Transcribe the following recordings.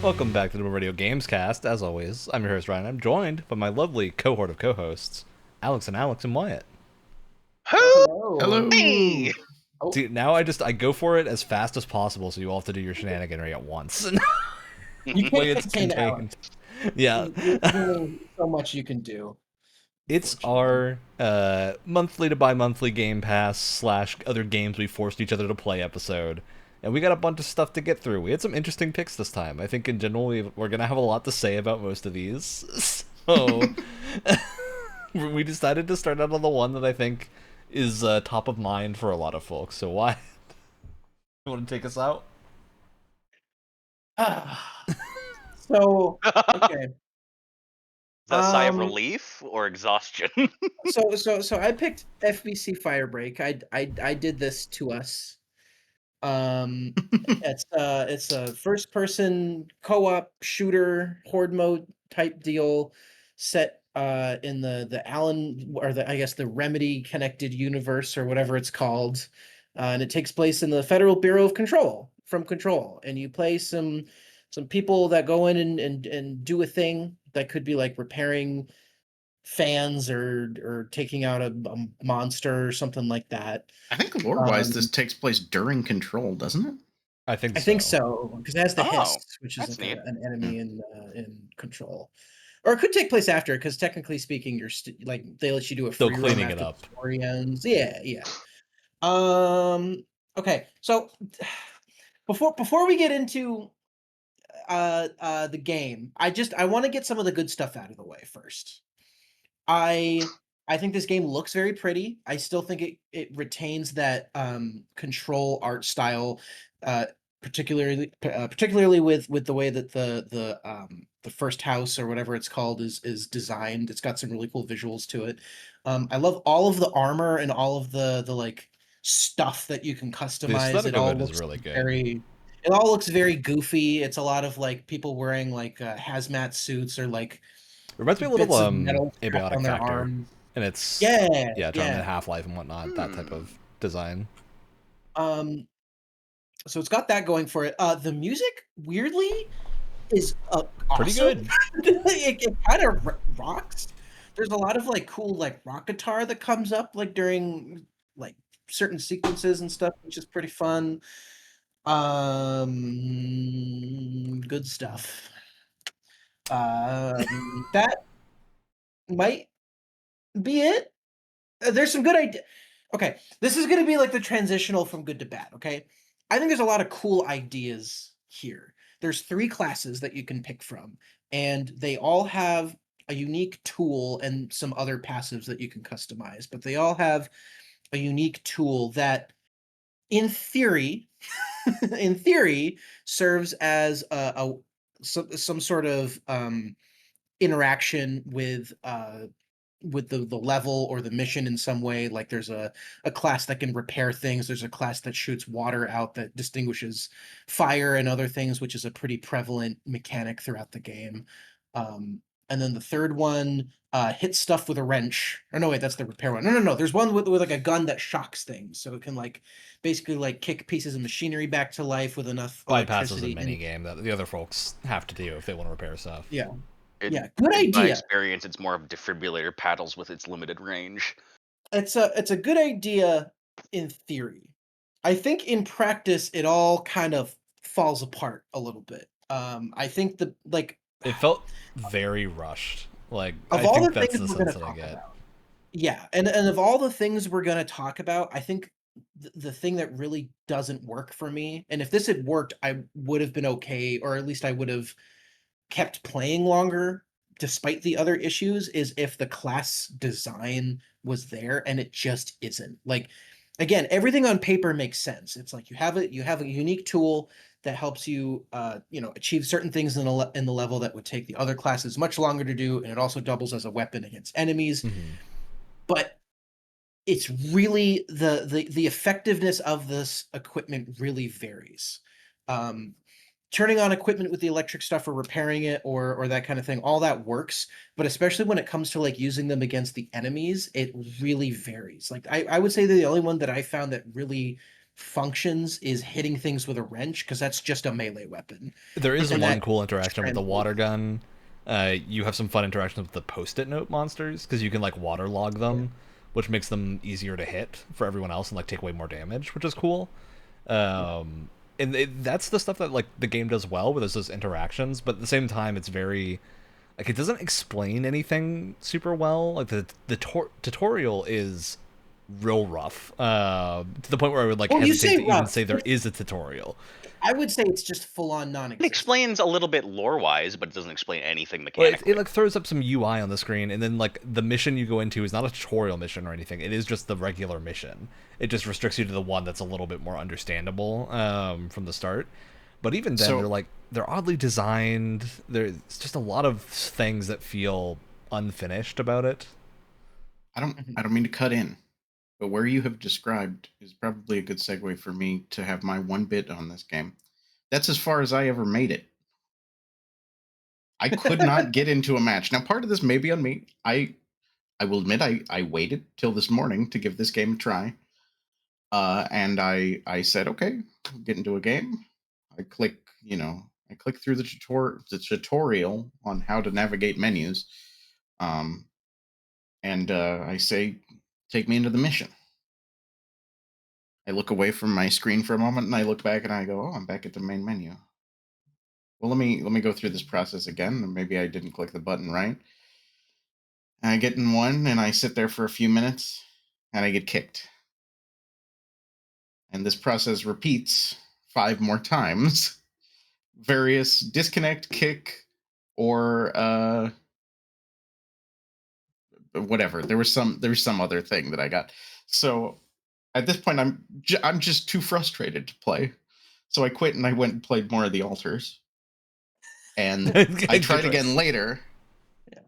Welcome back to the Radio Gamescast. As always, I'm your host Ryan. I'm joined by my lovely cohort of co-hosts, Alex and Wyatt. Oh, Hello. hey! Oh, Dude, now I go for it as fast as possible, so you all have to do your shenaniganry at once. you Way can't it's contain contained. Alex. Yeah, There's only so much you can do. it's Unfortunately. our monthly to bi-monthly Game Pass slash other games we forced each other to play episode. And we got a bunch of stuff to get through. We had some interesting picks this time. I think in general we're going to have a lot to say about most of these. So we decided to start out on the one that I think is top of mind for a lot of folks. So why? You want to take us out? Ah, so Is okay. that a sigh of Um. relief or exhaustion? So I picked FBC Firebreak. I did this to us. Um. it's a first person co-op shooter horde mode type deal, set in the Allen, or the, I guess, the Remedy connected universe or whatever it's called. And it takes place in the Federal Bureau of Control, from Control, and you play some people that go in and do a thing that could be like repairing fans or taking out a monster or something like that. I think lore-wise, this Um, takes place during Control, doesn't it? I think I so. think so, because it has the Oh, Hiss, which is that's like neat. an enemy in Control, or it could take place after. Because technically speaking, you're like, they let you do a Still free roam cleaning it after the up. story ends. Yeah, yeah. Okay, so before we get into the game, I want to get some of the good stuff out of the way first. I think this game looks very pretty. I still think it retains that Control art style, uh, particularly with the way that the first house or whatever it's called is designed. It's got some really cool visuals to it. I love all of the armor and all of the like stuff that you can The customize. aesthetic of it is really good. It all looks very goofy. It's a lot of like people wearing like hazmat suits or like Reminds me a little bits of metal strapped abiotic on their factor. arms. And it's Yeah, trying to yeah. Half-Life and whatnot, that type Hmm. of design. Um, so it's got that going for it. The music, weirdly, is Pretty awesome. good. It kind of rocks. There's a lot of like cool like rock guitar that comes up like during like certain sequences and stuff, which is pretty fun. Good stuff. That might be it. There's some good idea. Okay, this is going to be like the transitional from good to bad. Okay, I think there's a lot of cool ideas here. There's three classes that you can pick from, and they all have a unique tool and some other passives that you can customize. But they all have a unique tool that, in theory, in theory, serves as some sort of interaction with the level or the mission in some way. Like there's a class that can repair things, there's a class that shoots water out that distinguishes fire and other things, which is a pretty prevalent mechanic throughout the game. And then the third one hits stuff with a wrench. Or no, wait, that's the repair one. No, there's one with like a gun that shocks things, so it can like basically like kick pieces of machinery back to life with enough Bypasses a electricity. mini game that the other folks have to do if they want to repair stuff. Yeah, In, yeah, good in my idea. experience, it's more of defibrillator paddles with its limited range. It's a good idea in theory. I think in practice it all kind of falls apart a little bit. I think the like It felt very rushed. Like, of I all think the that's things the we're gonna sense that I talk get. about. Yeah, and of all the things we're gonna talk about, I think the thing that really doesn't work for me, and if this had worked, I would have been okay, or at least I would have kept playing longer despite the other issues, is if the class design was there, and it just isn't. Like, again, everything on paper makes sense. It's like you have a unique tool that helps you achieve certain things in the level that would take the other classes much longer to do, and it also doubles as a weapon against enemies. Mm-hmm. But it's really the effectiveness of this equipment really varies. Um, Turning on equipment with the electric stuff or repairing it or that kind of thing, all that works. But especially when it comes to like using them against the enemies, it really varies. Like I would say the only one that I found that really functions is hitting things with a wrench, because that's just a melee weapon. There is And one that cool interaction with the translates. water gun. You have some fun interactions with the post-it note monsters because you can like waterlog them, which makes them easier to hit for everyone else and like take away more damage, which is cool. And that's the stuff that like the game does well, with those interactions. But at the same time, it's very like it doesn't explain anything super well. Like the tutorial is real rough, to the point where I would like Well, you hesitate say to even rough. say there is a tutorial. I would say it's just full-on It non-existent. explains a little bit lore-wise, but it doesn't explain anything Well, mechanically. it like throws up some UI on the screen, and then like the mission you go into is not a tutorial mission or anything. It is just the regular mission. It just restricts you to the one that's a little bit more understandable from the start. But even then, So- they're oddly designed. There's just a lot of things that feel unfinished about it. I don't mean to cut in, but where you have described is probably a good segue for me to have my one bit on this game. That's as far as I ever made it. I could not get into a match. Now, part of this may be on me. I will admit I waited till this morning to give this game a try. And I said, okay, I'll get into a game. I click through the tutorial on how to navigate menus. And I say, take me into the mission. I look away from my screen for a moment, and I look back, and I go, "Oh, I'm back at the main menu." Well, let me go through this process again, and maybe I didn't click the button right. And I get in one, and I sit there for a few minutes, and I get kicked. And this process repeats 5 more times. Various disconnect, kick, or whatever. There was some other thing that I got. So at this point, I'm just too frustrated to play. So I quit and I went and played more of the altars. And I tried again later. Yeah.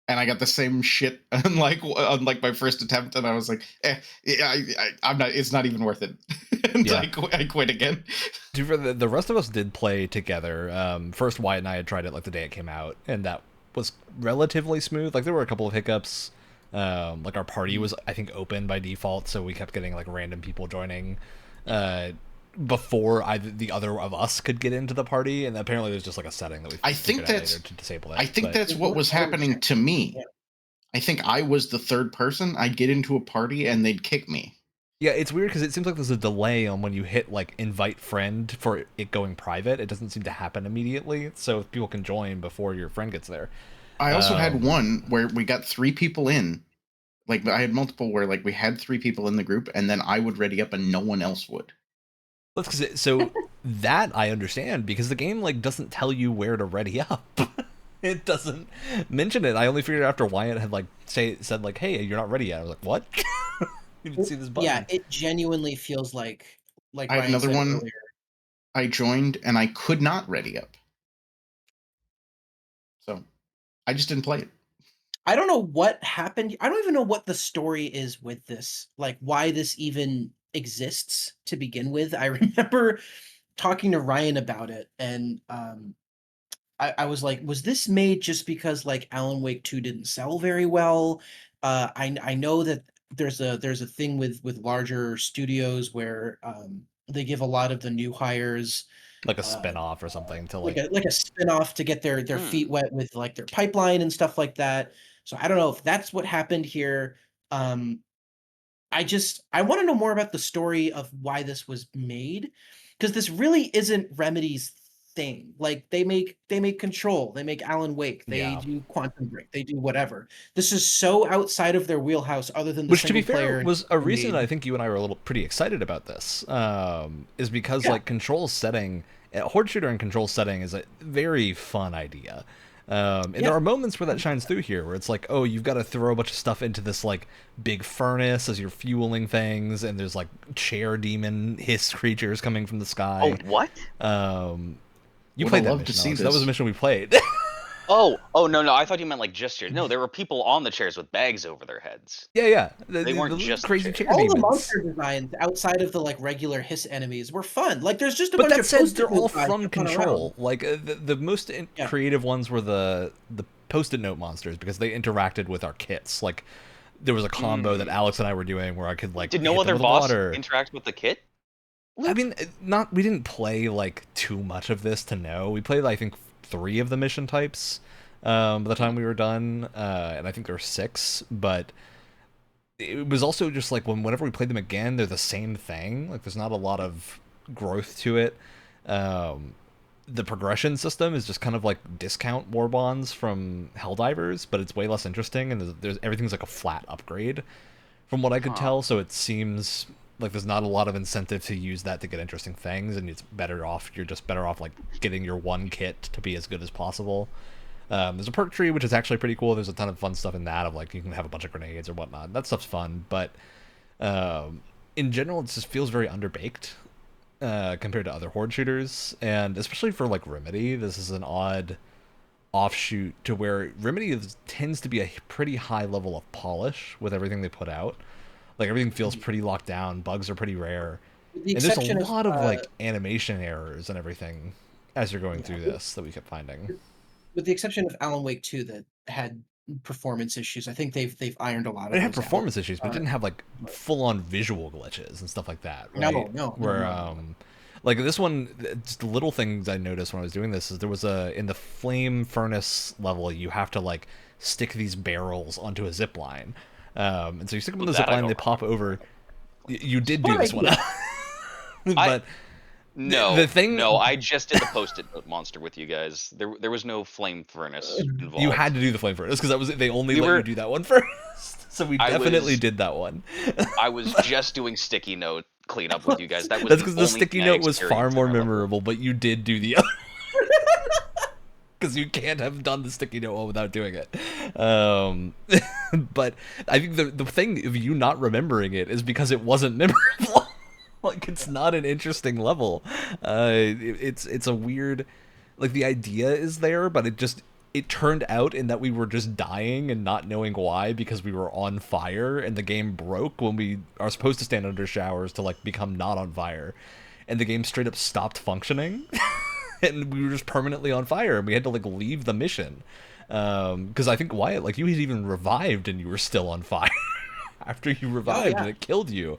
And I got the same shit unlike my first attempt, and I was like, I'm not. It's not even worth it. And Yeah. I quit again. Dude, the rest of us did play together. First, Wyatt and I had tried it like the day it came out, and that was relatively smooth. Like there were a couple of hiccups. Like our party was, I think, open by default, so we kept getting like random people joining before either the other of us could get into the party. And apparently, there's just like a setting that we I think figured out that's later to disable that. I think but- that's what was happening to me. Yeah. I think I was the third person. I'd get into a party and they'd kick me. Yeah, it's weird because it seems like there's a delay on when you hit like invite friend for it going private. It doesn't seem to happen immediately, so people can join before your friend gets there. I also had one where we got 3 people in. Like I had multiple where like we had 3 people in the group, and then I would ready up and no one else would. That's 'cause so that I understand because the game like doesn't tell you where to ready up. It doesn't mention it. I only figured out after Wyatt had like said like, "Hey, you're not ready yet." I was like, "What?" You didn't see this button. Yeah, it genuinely feels like I had Ryan another said one. earlier. I joined and I could not ready up. So I just didn't play it. I don't know what happened. I don't even know what the story is with this. Like why this even exists to begin with. I remember talking to Ryan about it, and I was like, was this made just because like Alan Wake 2 didn't sell very well? I know that there's a thing with larger studios where they give a lot of the new hires like a spin-off or something to like like a spin-off to get their feet wet with like their pipeline and stuff like that. So I don't know if that's what happened here. I want to know more about the story of why this was made, because this really isn't Remedy's thing. Like they make Control, they make Alan Wake, they Yeah. do Quantum Break, they do whatever. This is so outside of their wheelhouse, other than the which, to be single player fair, was a reason made. I think you and I were a little pretty excited about this. Is because Yeah. like Control setting, horde shooter and Control setting is a very fun idea. And Yeah. there are moments where that shines through here, where it's like, oh, you've got to throw a bunch of stuff into this like big furnace as you're fueling things, and there's like chair demon hiss creatures coming from the sky. Oh, what? You Would played I that love to mission, see Alex. That was this. a mission we played. Oh, no, I thought you meant like just chairs. No, there were people on the chairs with bags over their heads. yeah. They weren't the just crazy chairs. chair All demons. the monster designs outside of the like regular hiss enemies were fun. Like there's just a But bunch that of said, post-it they're all note guys from jumping Control. around. Like the most Yeah. creative ones were the post-it note monsters because they interacted with our kits. Like there was a combo that Alex and I were doing where I could like Did hit no them other with boss water. interact with the kit? I mean, we didn't play like too much of this to know. We played, I think, 3 of the mission types by the time we were done, and I think there were 6. But it was also just like whenever we played them again, they're the same thing. Like, there's not a lot of growth to it. The progression system is just kind of like discount war bonds from Helldivers, but it's way less interesting, and there's everything's like a flat upgrade from what I could tell. So it seems like there's not a lot of incentive to use that to get interesting things, and you're just better off like getting your one kit to be as good as possible. There's a perk tree, which is actually pretty cool. There's a ton of fun stuff in that, of like you can have a bunch of grenades or whatnot. That stuff's fun, but in general, it just feels very underbaked compared to other horde shooters, and especially for like Remedy, this is an odd offshoot to where Remedy tends to be a pretty high level of polish with everything they put out. Like, everything feels pretty locked down, bugs are pretty rare, and there's a lot of like animation errors and everything as you're going through this that we kept finding. With the exception of Alan Wake 2 that had performance issues, I think they've ironed a lot of those. It had performance issues, but it didn't have like full-on visual glitches and stuff like that, right? No. Where like this one, just the little things I noticed when I was doing this is there was in the flame furnace level, you have to like stick these barrels onto a zip line, and so you stick them on the zip line, they pop over. You did do this one, but no, I just did the post-it note monster with you guys. There was no flame furnace involved. You had to do the flame furnace because they only let you do that one first. So we definitely did that one. I was just doing sticky note cleanup with you guys. That's because the sticky note was far more memorable, but you did do the other. Because you can't have done the sticky note without doing it. But I think the thing of you not remembering it is because it wasn't memorable. Like, it's not an interesting level. It's a weird, like, the idea is there, but it turned out in that we were just dying and not knowing why because we were on fire, and the game broke when we are supposed to stand under showers to like become not on fire, and the game straight up stopped functioning. And we were just permanently on fire, and we had to like leave the mission because I think Wyatt, like, you had even revived and you were still on fire after you revived and it killed you.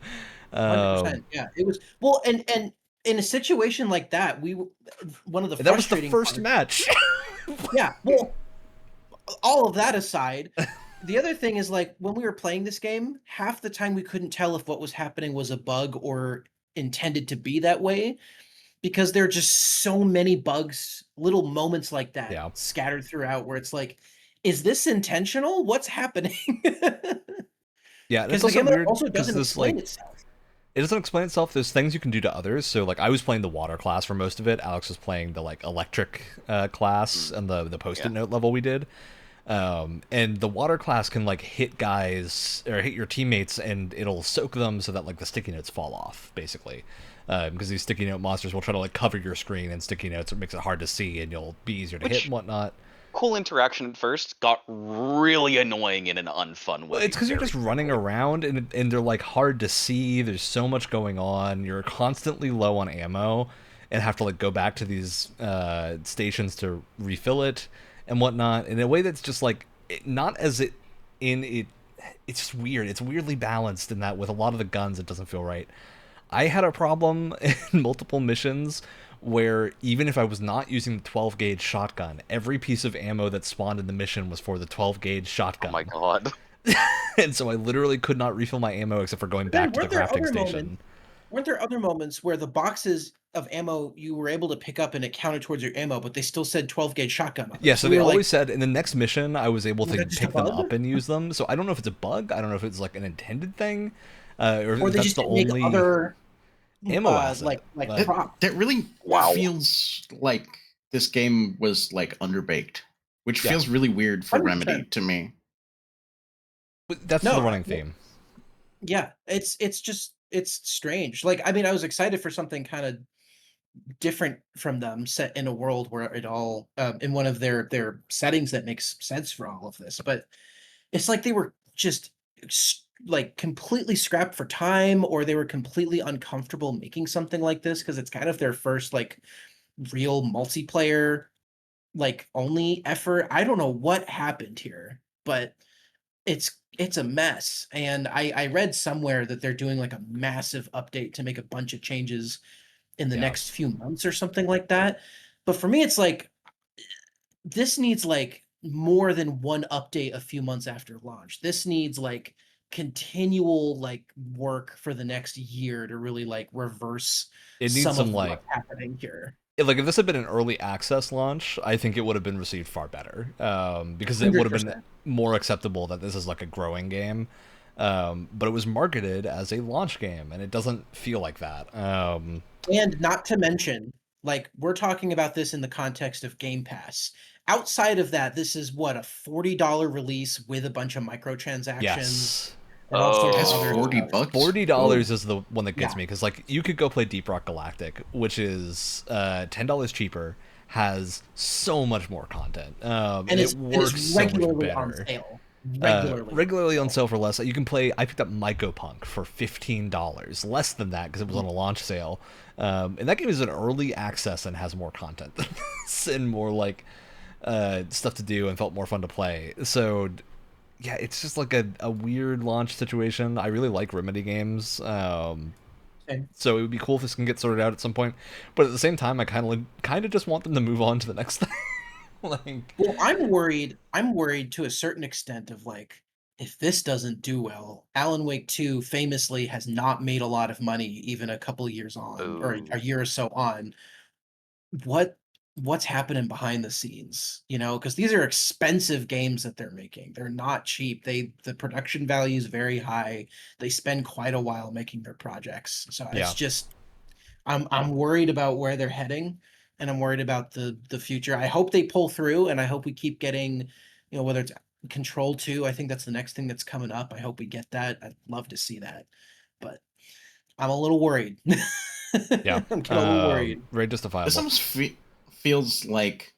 100%. Yeah, it was and in a situation like that, one of the that was the first match. Yeah, well, all of that aside, the other thing is, like, when we were playing this game, half the time we couldn't tell if what was happening was a bug or intended to be that way, because there are just so many bugs, little moments like that scattered throughout where it's like, is this intentional? What's happening? Yeah, because the game also doesn't explain itself. It doesn't explain itself. There's things you can do to others. So, like, I was playing the water class for most of it. Alex was playing the, like, electric class and the post-it note level we did. And the water class can, like, hit guys or hit your teammates, and it'll soak them so that, like, the sticky notes fall off, basically. Because these sticky note monsters will try to, like, cover your screen in sticky notes. It makes it hard to see, and you'll be easier to hit and whatnot. Cool interaction at first, got really annoying in an unfun way. It's because you're just running around, and they're like hard to see. There's so much going on. You're constantly low on ammo, and have to like go back to these stations to refill it and whatnot. In a way that's just like it's just weird. It's weirdly balanced in that with a lot of the guns, it doesn't feel right. I had a problem in multiple missions where even if I was not using the 12 gauge shotgun, every piece of ammo that spawned in the mission was for the 12 gauge shotgun. Oh my god. And so I literally could not refill my ammo except for going back to the crafting station. Weren't there other moments where the boxes of ammo you were able to pick up and it counted towards your ammo, but they still said 12 gauge shotgun? Yeah, so they always said in the next mission I was able to pick them up and use them. So I don't know if it's a bug. I don't know if it's like an intended thing, or they that's just the make only other ammo asset. That really feels like this game was like underbaked, which feels really weird for 100%. Remedy to me. That's the running theme. Yeah, it's strange. Like, I mean, I was excited for something kind of different from them, set in a world where it all in one of their settings that makes sense for all of this, but it's like they were just like completely scrapped for time, or they were completely uncomfortable making something like this because it's kind of their first like real multiplayer like only effort. I don't know what happened here, but it's it's a mess. And I read somewhere that they're doing like a massive update to make a bunch of changes in the next few months or something like that. But for me, it's like, this needs like more than one update a few months after launch. This needs like continual like work for the next year to really like reverse It needs some some of like what's happening here. like if this had been an early access launch, I think it would have been received far better, because it would have been 100%. more acceptable that this is like a growing game. But it was marketed as a launch game, and it doesn't feel like that. And not to mention, like, we're talking about this in the context of Game Pass. Outside of that, this is what, a $40 release with a bunch of microtransactions Yes. and all sorts of That's other $40 stuff. bucks. $40 is the one that gets Yeah. me, because like you could go play Deep Rock Galactic, which is $10 cheaper, has so much more content, and it works it's so much regularly on better. sale. Regularly on sale for less. You can play. I picked up Mycopunk for $15, less than that because it was on a launch sale. And that game is an early access and has more content and more like stuff to do and felt more fun to play. So yeah, it's just like a weird launch situation. I really like Remedy games. So it would be cool if this can get sorted out at some point. But at the same time, I kind of just want them to move on to the next thing. Like, well, I'm worried to a certain extent of like, if this doesn't do well, Alan Wake 2 famously has not made a lot of money even a couple years on, or a year or so on. What's happening behind the scenes, because these are expensive games that they're making. They're not cheap. The production value is very high. They spend quite a while making their projects. So it's just, I'm worried about where they're heading, and I'm worried about the future. I hope they pull through, and I hope we keep getting, whether it's Control 2, I think that's the next thing that's coming up. I hope we get that. I'd love to see that, but I'm a little worried. Yeah, I'm getting a little worried. Very justifiable. This almost feels like,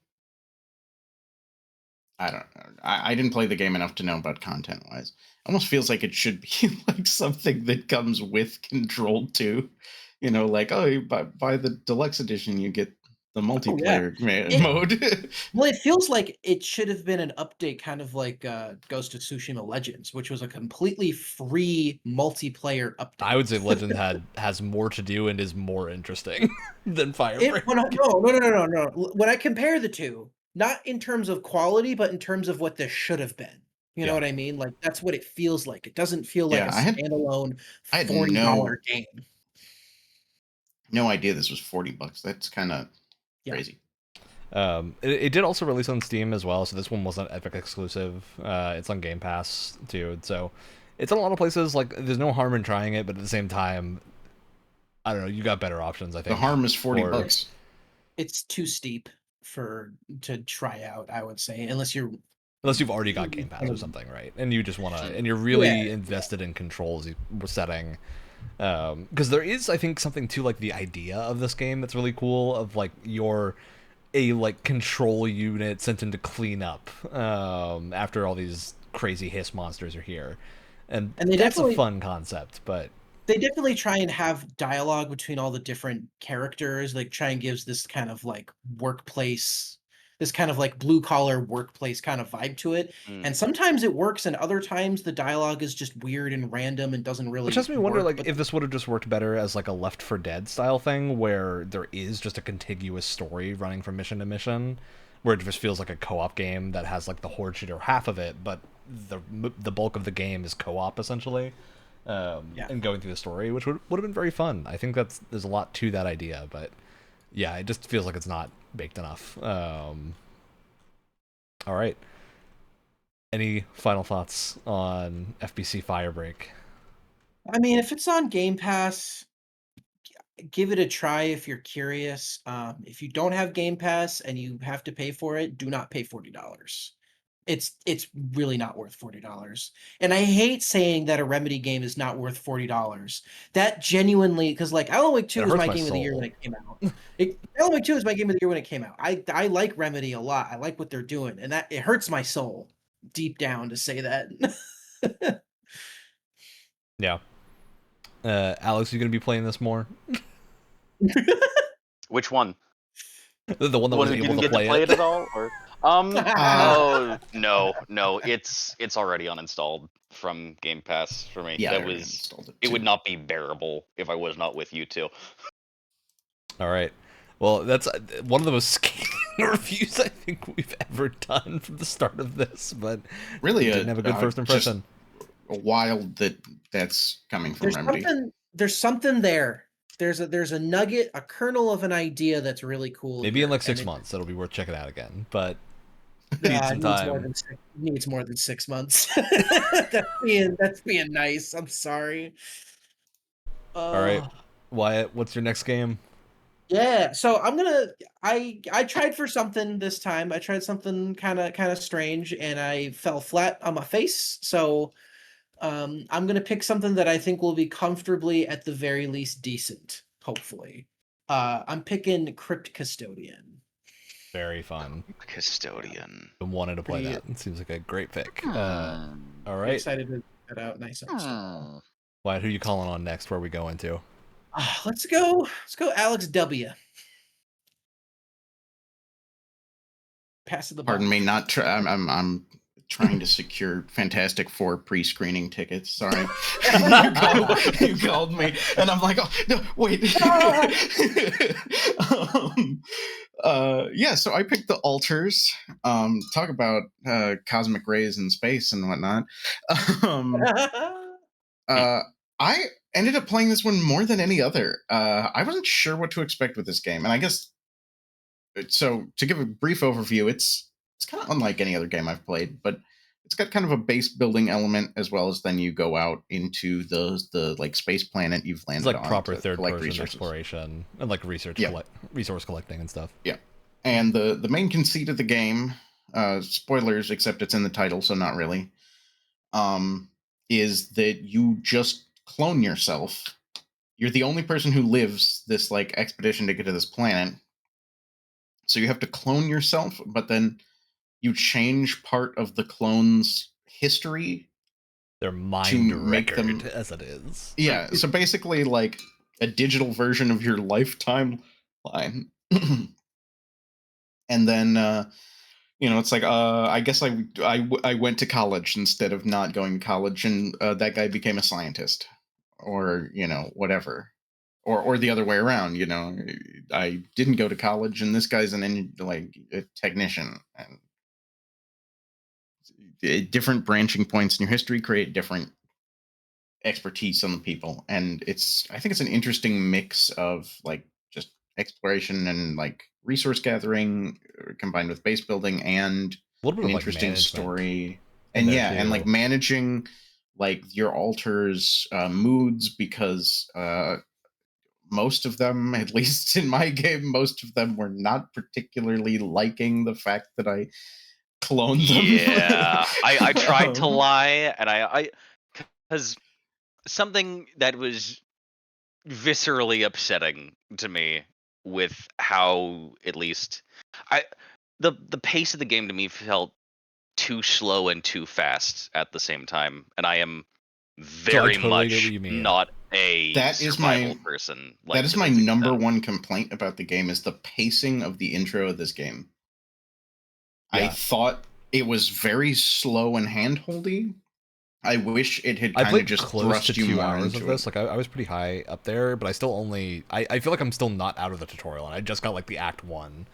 I don't know. I didn't play the game enough to know about content-wise. Almost feels like it should be like something that comes with Control 2. Like, oh, you buy the deluxe edition, you get the multiplayer mode. Well, it feels like it should have been an update, kind of like Ghost of Tsushima Legends, which was a completely free multiplayer update. I would say Legend has more to do and is more interesting than Firebreak. No. When I compare the two, not in terms of quality, but in terms of what this should have been. You know what I mean? Like, that's what it feels like. It doesn't feel like a standalone $40 game. No idea this was $40. That's kind of crazy. It did also release on Steam as well, so this one wasn't Epic exclusive. It's on Game Pass too, so it's in a lot of places. Like, there's no harm in trying it, but at the same time, I don't know, you got better options. I think the harm is $40. It's too steep to try out, I would say, unless you've already got Game Pass or something, right? And you just want to, and you're really invested in Control's setting. Because there is, I think, something to like the idea of this game that's really cool. Of like, you're a like control unit sent in to clean up after all these crazy hiss monsters are here, and that's a fun concept. But they definitely try and have dialogue between all the different characters. Like, try and gives this kind of like workplace, this kind of like blue collar workplace kind of vibe to it. And sometimes it works, and other times the dialogue is just weird and random and doesn't really. Which has me wonder, like, if this would have just worked better as like a Left 4 Dead style thing, where there is just a contiguous story running from mission to mission, where it just feels like a co-op game that has like the horde shooter half of it, but the bulk of the game is co-op essentially, and going through the story, which would have been very fun. I think there's a lot to that idea, but yeah, it just feels like it's not baked enough. All right. Any final thoughts on FBC Firebreak? I mean, if it's on Game Pass, give it a try if you're curious. If you don't have Game Pass and you have to pay for it, do not pay $40. It's really not worth $40. And I hate saying that a Remedy game is not worth $40. That genuinely, because like Alan Wake 2 was my game of the year when it came out. Alan Wake 2 is my game of the year when it came out. I like Remedy a lot. I like what they're doing, and that it hurts my soul deep down to say that. Yeah. Alex, you gonna be playing this more? Which one? The one that wasn't able to play it at all, or no, it's already uninstalled. from Game Pass for me. Yeah, that was it would not be bearable if I was not with you two. All right. Well, that's one of the most scathing reviews I think we've ever done from the start of this, but really didn't have a good first impression. Wild that's coming from Remedy. There's something there. There's a nugget, a kernel of an idea that's really cool. Maybe in like 6 months, it'll be worth checking out again. But need some time. Needs more than 6 months. that's being nice. I'm sorry. All right, Wyatt, what's your next game? Yeah, so I tried for something this time. I tried something kind of strange, and I fell flat on my face. So I'm gonna pick something that I think will be comfortably, at the very least, decent. Hopefully, I'm picking Crypt Custodian. Very fun. Custodian. Been wanting to play that. It seems like a great pick. All right. Excited to get out. Nice. Wyatt, who are you calling on next? Where are we going to? Let's go Alex W. Pass the ball. Pardon me, not try. I'm trying to secure Fantastic Four pre-screening tickets. Sorry, you called me, and I'm like, oh no, wait. Yeah, so I picked the Altars. Talk about cosmic rays in space and whatnot. I ended up playing this one more than any other. I wasn't sure what to expect with this game, and I guess so. To give a brief overview, it's kind of unlike any other game I've played, but it's got kind of a base building element as well as then you go out into the like space planet you've landed on. It's like proper third person exploration and like resource collecting and stuff. Yeah, and the main conceit of the game, spoilers, except it's in the title, so not really, is that you just clone yourself. You're the only person who lives this like expedition to get to this planet. So you have to clone yourself, but then you change part of the clone's history. Their mind record, as it is. Yeah, so basically like a digital version of your lifetime line. And then it's like I guess I went to college instead of not going to college, and that guy became a scientist, or whatever, or the other way around. I didn't go to college, and this guy's a technician, and different branching points in your history create different expertise on the people, and I think it's an interesting mix of like just exploration and like resource gathering combined with base building and an interesting story, and and like managing like your altars moods, because most of them, at least in my game, most of them were not particularly liking the fact that I cloned them. Yeah, I tried to lie, and I because something that was viscerally upsetting to me with how, at least, the pace of the game to me felt too slow and too fast at the same time, and I am very much not a survival person. That is my number one complaint about the game, is the pacing of the intro of this game. Yeah. I thought it was very slow and handholdy. I wish it had kind of just close to 2 hours of this. It. Like I was pretty high up there, but I still only I feel like I'm still not out of the tutorial, and I just got like the Act 1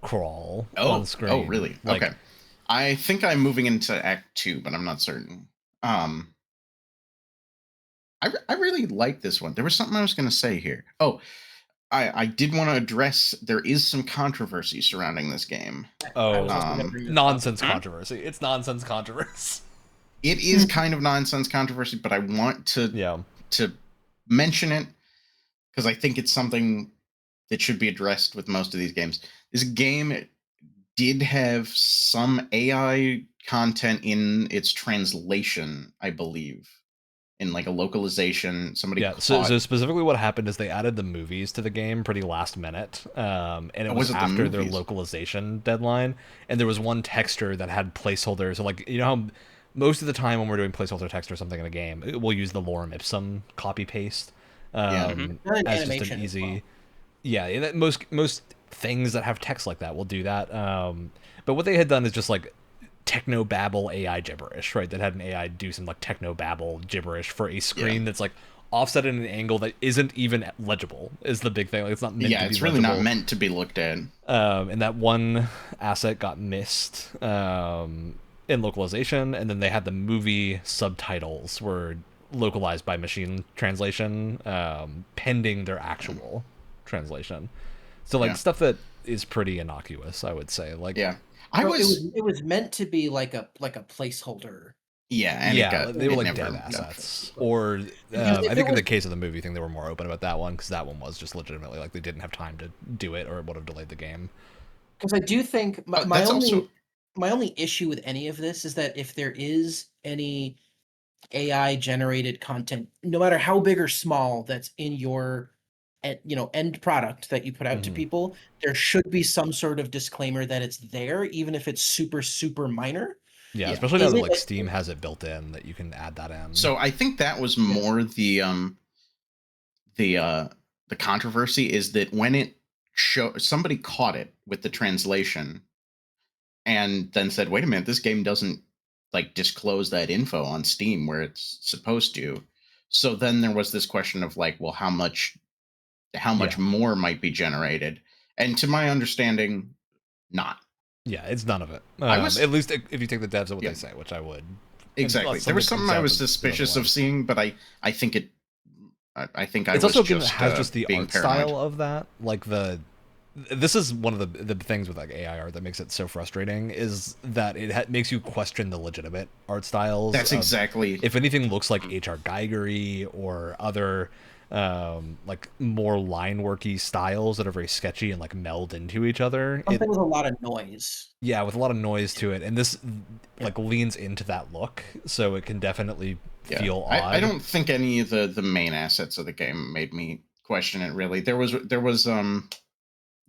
crawl on screen. Oh, really? Like, okay. I think I'm moving into Act 2, but I'm not certain. I really like this one. There was something I was going to say here. Oh, I did want to address, there is some controversy surrounding this game. Oh, nonsense controversy. It's nonsense controversy. It is kind of nonsense controversy, but I want to mention it because I think it's something that should be addressed with most of these games. This game did have some AI content in its translation, I believe. In like a localization, somebody so specifically what happened is they added the movies to the game pretty last minute, and it was after their localization deadline, and there was one texture that had placeholders. So like, how most of the time when we're doing placeholder text or something in a game, we'll use the lorem ipsum copy paste as just an easy most things that have text like that will do that. But what they had done is just like techno-babble AI gibberish, right? That had an AI do some like techno-babble gibberish for a screen that's like offset at an angle that isn't even legible is the big thing. Like it's not meant to be it's really legible. not meant to be looked at. And that one asset got missed in localization, and then they had the movie subtitles were localized by machine translation, pending their actual translation. So like stuff that is pretty innocuous, I would say. Like it was meant to be like a placeholder. Yeah, and they were like dev assets. Or I think in the case of the movie thing, they were more open about that one because that one was just legitimately like they didn't have time to do it, or it would have delayed the game. Because I do think my only issue with any of this is that if there is any AI generated content, no matter how big or small, that's in your end product that you put out to people, there should be some sort of disclaimer that it's there, even if it's super, super minor. Yeah, especially now that like Steam has it built in that you can add that in. So I think that was more the controversy is that when it somebody caught it with the translation and then said, wait a minute, this game doesn't like disclose that info on Steam where it's supposed to. So then there was this question of like, well, how much more might be generated? And to my understanding, not. Yeah, it's none of it. At least if you take the devs at what they say, which I would. Exactly. There was something I was suspicious of seeing, but I think it. I think I it's was also just has just the art paranoid. style of that. Like this is one of the things with like AI art that makes it so frustrating is that it makes you question the legitimate art styles. That's exactly. If anything looks like H.R. Geiger-y or other like more line worky styles that are very sketchy and like meld into each other. Something with a lot of noise. Yeah, with a lot of noise to it, and this like leans into that look, so it can definitely feel odd. I don't think any of the main assets of the game made me question it. Really, there was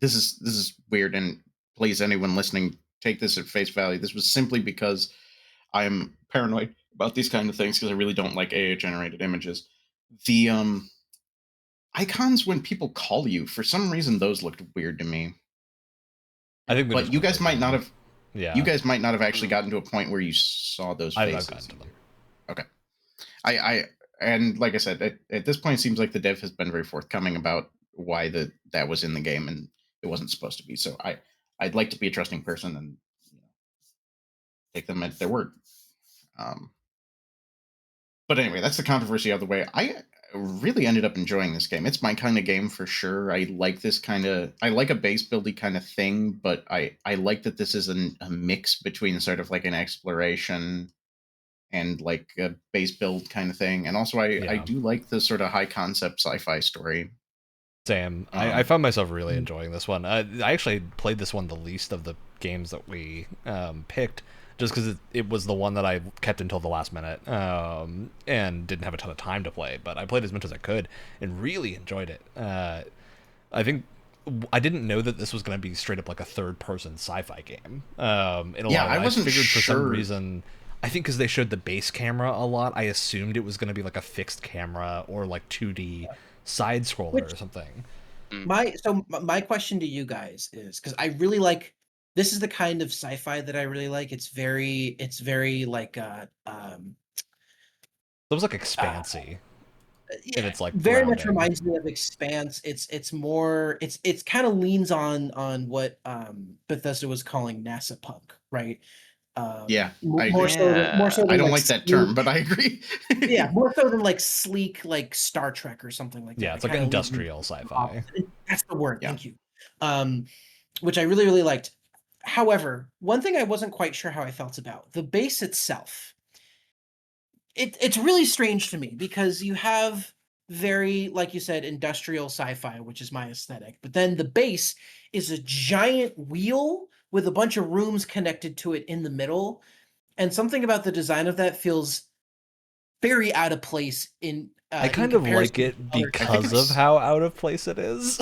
this is weird, and please, anyone listening, take this at face value. This was simply because I'm paranoid about these kind of things because I really don't like AI generated images. The icons when people call you, for some reason, those looked weird to me. I think, but you guys might not have. Yeah, you guys might not have actually gotten to a point where you saw those faces. I've gotten to them. Okay, I and like I said, at this point, it seems like the dev has been very forthcoming about why that was in the game and it wasn't supposed to be. So I'd like to be a trusting person and take them at their word. But anyway, that's the controversy out of the way. I really ended up enjoying this game. It's my kind of game for sure. I like this I like a base buildy kind of thing, but I like that this is a mix between sort of like an exploration and like a base build kind of thing. And also I do like the sort of high concept sci-fi story. Same. I found myself really enjoying this one. I actually played this one the least of the games that we picked, just because it was the one that I kept until the last minute and didn't have a ton of time to play. But I played as much as I could and really enjoyed it. I think I didn't know that this was going to be straight up like a third-person sci-fi game. I wasn't sure. For some reason, I think because they showed the base camera a lot, I assumed it was going to be like a fixed camera or like 2D side scroller or something. My question to you guys is, because I really like, this is the kind of sci-fi that I really like. It's very like it was like expansy. And it's like very much reminds me of Expanse. It's more it's kind of leans on what Bethesda was calling NASA punk, right? More so than I don't like that term, but I agree. Yeah, more so than like sleek, like Star Trek or something like that. Yeah, it's like industrial sci-fi. That's the word. Yeah. Thank you. Which I really, really liked. However, one thing I wasn't quite sure how I felt about the base itself. It's really strange to me because you have very, like you said, industrial sci-fi, which is my aesthetic. But then the base is a giant wheel with a bunch of rooms connected to it in the middle. And something about the design of that feels very out of place in I kind of like it because of how out of place it is.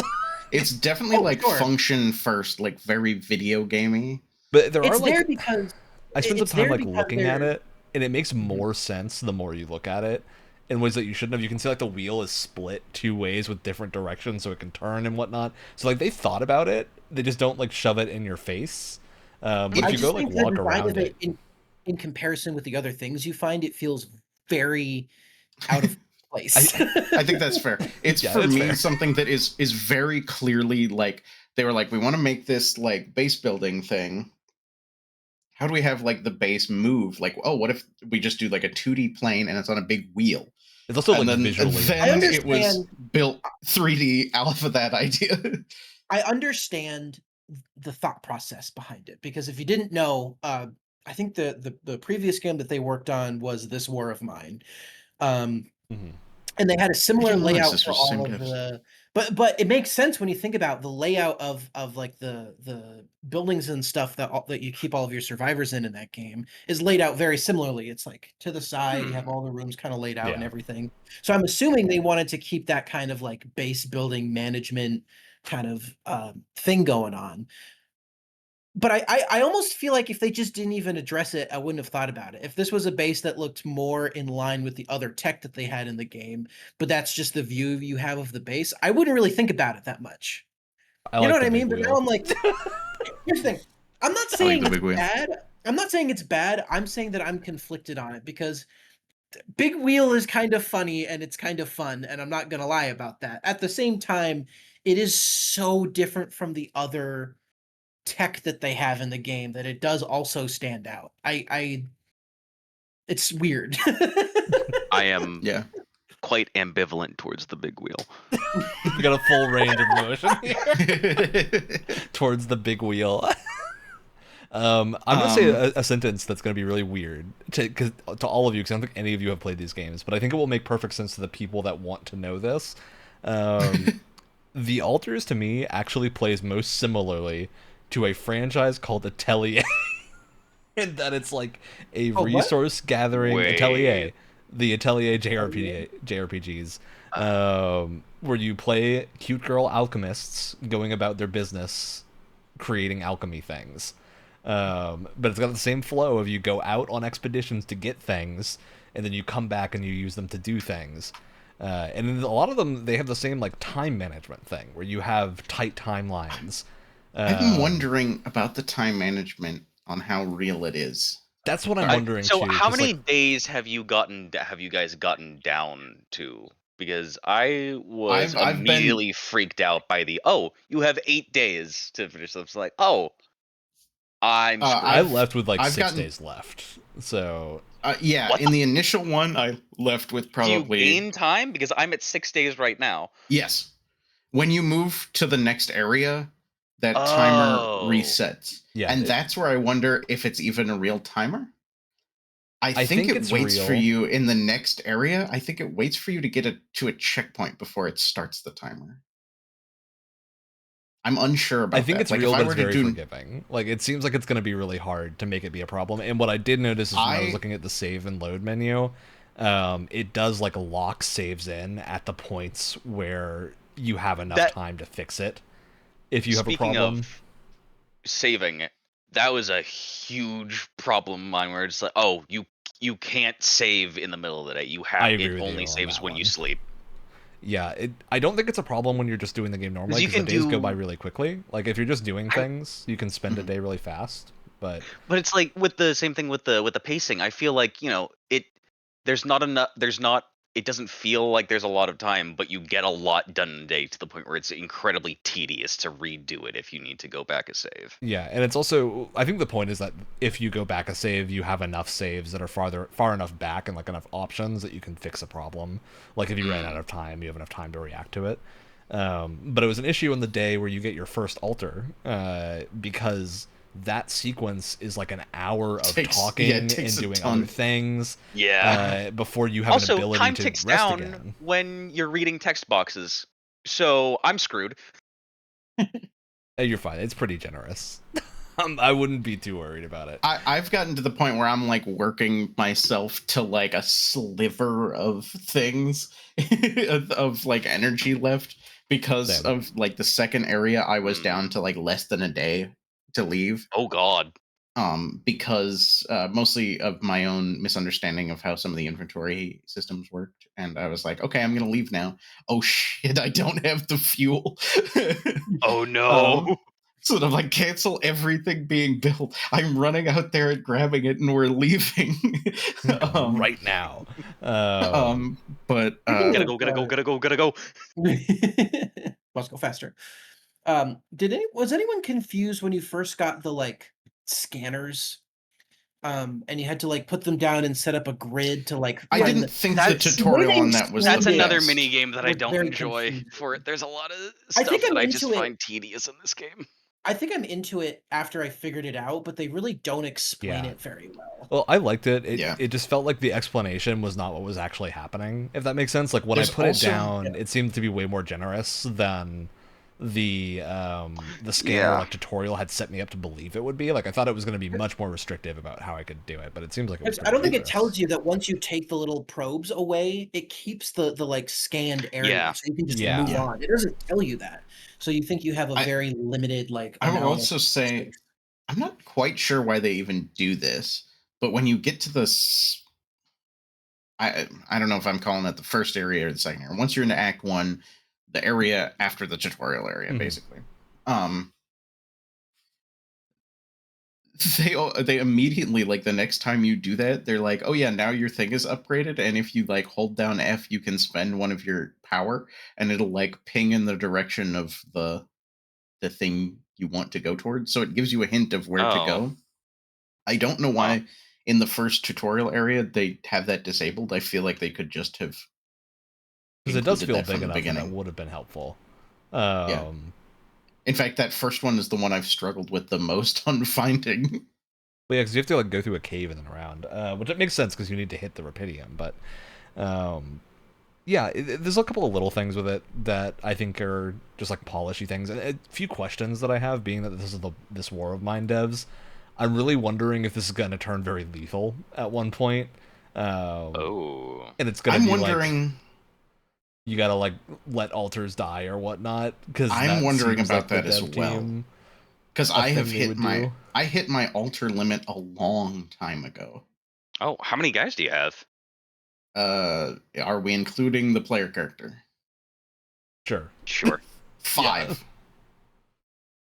It's definitely function first, like very video gamey. But there it's are like there because I spent some time like looking at it, and it makes more sense the more you look at it in ways that you shouldn't have. You can see like the wheel is split two ways with different directions so it can turn and whatnot. So like they thought about it. They just don't like shove it in your face. But if I you just go like think the walk design around of it, it in comparison with the other things you find, it feels very out of place. I think that's fair. It's Yeah, for it's me fair. something that is very clearly like they were like, we want to make this like base building thing. How do we have like the base move? Like, oh, what if we just do like a 2D plane and it's on a big wheel? it's also And like then visually. I it was understand. built 3D out of that idea. I understand the thought process behind it, because if you didn't know, I think the previous game that they worked on was This War of Mine, Mhm. and they had a I similar didn't realize layout this for was the same all of devs. the. But it makes sense when you think about the layout of like the buildings and stuff that you keep all of your survivors in that game is laid out very similarly. It's like to the side, you have all the rooms kind of laid out and Yeah. everything. So I'm assuming they wanted to keep that kind of like base building management kind of thing going on. But I almost feel like if they just didn't even address it, I wouldn't have thought about it. If this was a base that looked more in line with the other tech that they had in the game, but that's just the view you have of the base, I wouldn't really think about it that much. I You know like what the I big mean? But now wheel. I'm like, here's the thing. I'm not I like saying the it's big wheel. bad. I'm not saying it's bad. I'm saying that I'm conflicted on it, because Big Wheel is kind of funny and it's kind of fun, and I'm not gonna lie about that. At the same time, it is so different from the other tech that they have in the game that it does also stand out. It's weird. I am Yeah. quite ambivalent towards the big wheel. We got a full range of emotion here towards the big wheel. I'm gonna say a sentence that's gonna be really weird to all of you, because I don't think any of you have played these games, but I think it will make perfect sense to the people that want to know this. The Altars to me actually plays most similarly to a franchise called Atelier, in that it's like a Oh, what? resource gathering Wait. Atelier, the Atelier JRPGs, where you play cute girl alchemists going about their business, creating alchemy things. But it's got the same flow of you go out on expeditions to get things, and then you come back and you use them to do things. And then a lot of them, they have the same like time management thing, where you have tight timelines. I've been wondering about the time management on how real it is. That's what I'm I- wondering So too. how 'cause, many like, days have you guys gotten down to? Because I was I've been- immediately freaked out by you have 8 days to finish this. Like, I'm screwed. I left with like I've 6 gotten- days left. So yeah, What in the initial one, I left with Do probably you gain time? Because I'm at 6 days right now. yes. When you move to the next area, that timer Oh. resets. yeah, And that's where I wonder if it's even a real timer. I think it it's waits for real. you in the next area. I think it waits for you to get to a checkpoint before it starts the timer. I'm unsure about I think that. it's Like, real, if I but were it's to very do, forgiving. Like, it seems like it's going to be really hard to make it be a problem. And what I did notice is when I was looking at the save and load menu, it does like lock saves in at the points where you have enough time to fix it. If you have a Speaking problem, of saving, that was a huge problem of mine where it's like, you can't save in the middle of the day. I agree It with you only on saves that when you one. sleep. yeah, I don't think it's a problem when you're just doing the game normally, you because the can days go by do- really quickly. Like, if you're just doing things, you can spend a Mhm. day really fast. But But it's like with the same thing with the pacing. I feel like, it doesn't feel like there's a lot of time, but you get a lot done in a day to the point where it's incredibly tedious to redo it if you need to go back a save. yeah, and it's also, I think the point is that if you go back a save, you have enough saves that are far enough back and like enough options that you can fix a problem. Like, if you ran out of time, you have enough time to react to it. But it was an issue in the day where you get your first altar, because that sequence is like an hour of talking and takes a doing ton. other things Yeah. before you have Also, an ability time to ticks rest down again. when you're reading text boxes. So I'm screwed. You're fine. It's pretty generous. I wouldn't be too worried about it. I've gotten to the point where I'm like working myself to like a sliver of things of like energy left because Same. of like the second area I was down to like less than a day to leave. Oh God. Because mostly of my own misunderstanding of how some of the inventory systems worked. And I was like, okay, I'm going to leave now. Oh shit, I don't have the fuel. Oh no. So I'm like, cancel everything being built. I'm running out there and grabbing it, and we're leaving right now. But Gotta go. Let's go faster. Was anyone confused when you first got the like scanners? And you had to like put them down and set up a grid to like. I didn't think the that's- tutorial on that was That's the another best. mini game that I Was don't very enjoy confusing. for it. There's a lot of I stuff think I'm that I just into it. find tedious in this game. I think I'm into it after I figured it out, but they really don't explain Yeah. it very well. Well, I liked it. Yeah. It just felt like the explanation was not what was actually happening, if that makes sense. Like when There's I put also- it down, it seemed to be way more generous than the scanner Yeah. like tutorial had set me up to believe it would be. Like I thought it was going to be much more restrictive about how I could do it, but it seems like it was I don't think pretty it tells you that once you take the little probes away, it keeps the like scanned area, Yeah. so you can just Yeah. move Yeah. on. It doesn't tell you that, so you think you have a very limited like. I will amount of also say, space. I'm not quite sure why they even do this, but when you get to this, I don't know if I'm calling it the first area or the second area. Once you're into Act 1, the area after the tutorial area, Mhm. basically, they immediately, like, the next time you do that, they're like, oh yeah, now your thing is upgraded, and if you like hold down F, you can spend one of your power, and it'll like ping in the direction of the thing you want to go towards. So it gives you a hint of where to Oh. go. I don't know why in the first tutorial area they have that disabled. I feel like they could just have, because it does included feel that from big the enough that beginning. would have been helpful. Yeah. In fact, that first one is the one I've struggled with the most on finding. But yeah, because you have to like go through a cave and then around, which it makes sense because you need to hit the Rapidium. But yeah, there's a couple of little things with it that I think are just like polishy things, and a few questions that I have. Being that this is this War of Mine devs, I'm really wondering if this is going to turn very lethal at one point. Oh. And it's going to I'm be wondering. like you got to like let altars die or whatnot. Because I'm wondering about that as well. team, Because a I have thing they hit would my do. I hit my altar limit a long time ago. Oh, how many guys do you have? Are we including the player character? Sure. 5.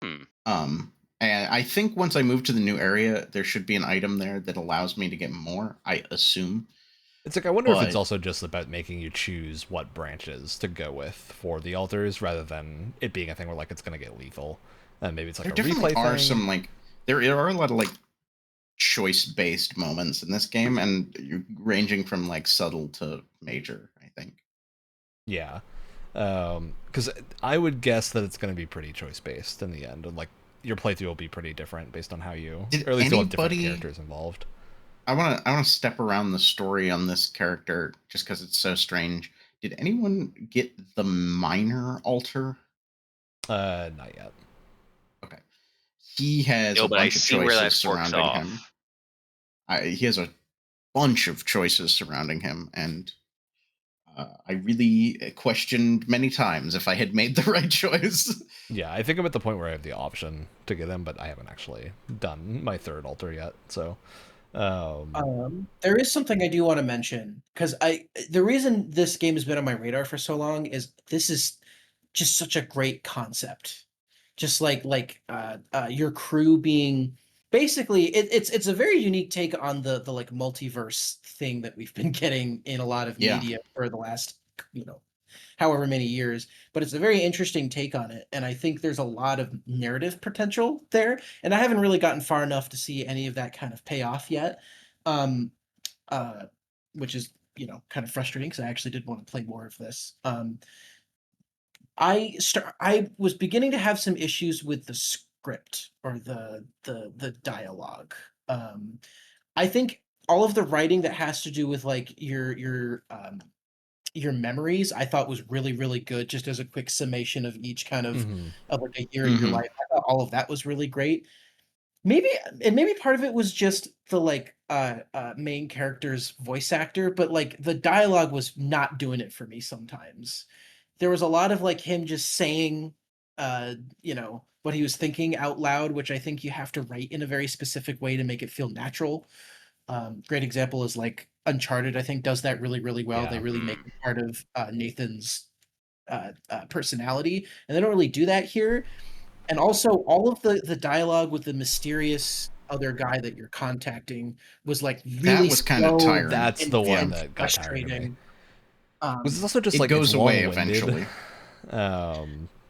And I think once I move to the new area, there should be an item there that allows me to get more, I assume. It's like I wonder if it's But- also just about making you choose what branches to go with for the altars, rather than it being a thing where like it's going to get lethal, and maybe it's like There a definitely replay are thing. some like there are a lot of like choice-based moments in this game, and you're ranging from like subtle to major, I think. Yeah, because I would guess that it's going to be pretty choice based in the end, and like your playthrough will be pretty different based on how you, Did or at least you'll have different anybody- characters involved. I want to step around the story on this character just because it's so strange. Did anyone get the minor altar? Not yet. Okay, he has No, a but I bunch of see where that choices forks surrounding off. him. He has a bunch of choices surrounding him, and I really questioned many times if I had made the right choice. Yeah, I think I'm at the point where I have the option to get them, but I haven't actually done my third altar yet. So, There is something I do want to mention, because the reason this game has been on my radar for so long is this is just such a great concept. Just like your crew being basically it's a very unique take on the like multiverse thing that we've been getting in a lot of Yeah. media for the last however many years, but it's a very interesting take on it, and I think there's a lot of narrative potential there, and I haven't really gotten far enough to see any of that kind of pay off yet, which is kind of frustrating because I actually did want to play more of this. I was beginning to have some issues with the script or the dialogue. I think all of the writing that has to do with like your memories, I thought was really, really good, just as a quick summation of each kind of like a year in your Mhm. life. I thought all of that was really great. Maybe part of it was just the like main character's voice actor, but like the dialogue was not doing it for me sometimes. There was a lot of like him just saying what he was thinking out loud, which I think you have to write in a very specific way to make it feel natural. Great example is like Uncharted, I think, does that really, really well. Yeah. They really make it part of Nathan's personality, and they don't really do that here. And also, all of the dialogue with the mysterious other guy that you're contacting was like really That was kind of slow tiring. That's and- the one and that got tiring to me. frustrating. Was also just It like goes it's away long-winded. eventually.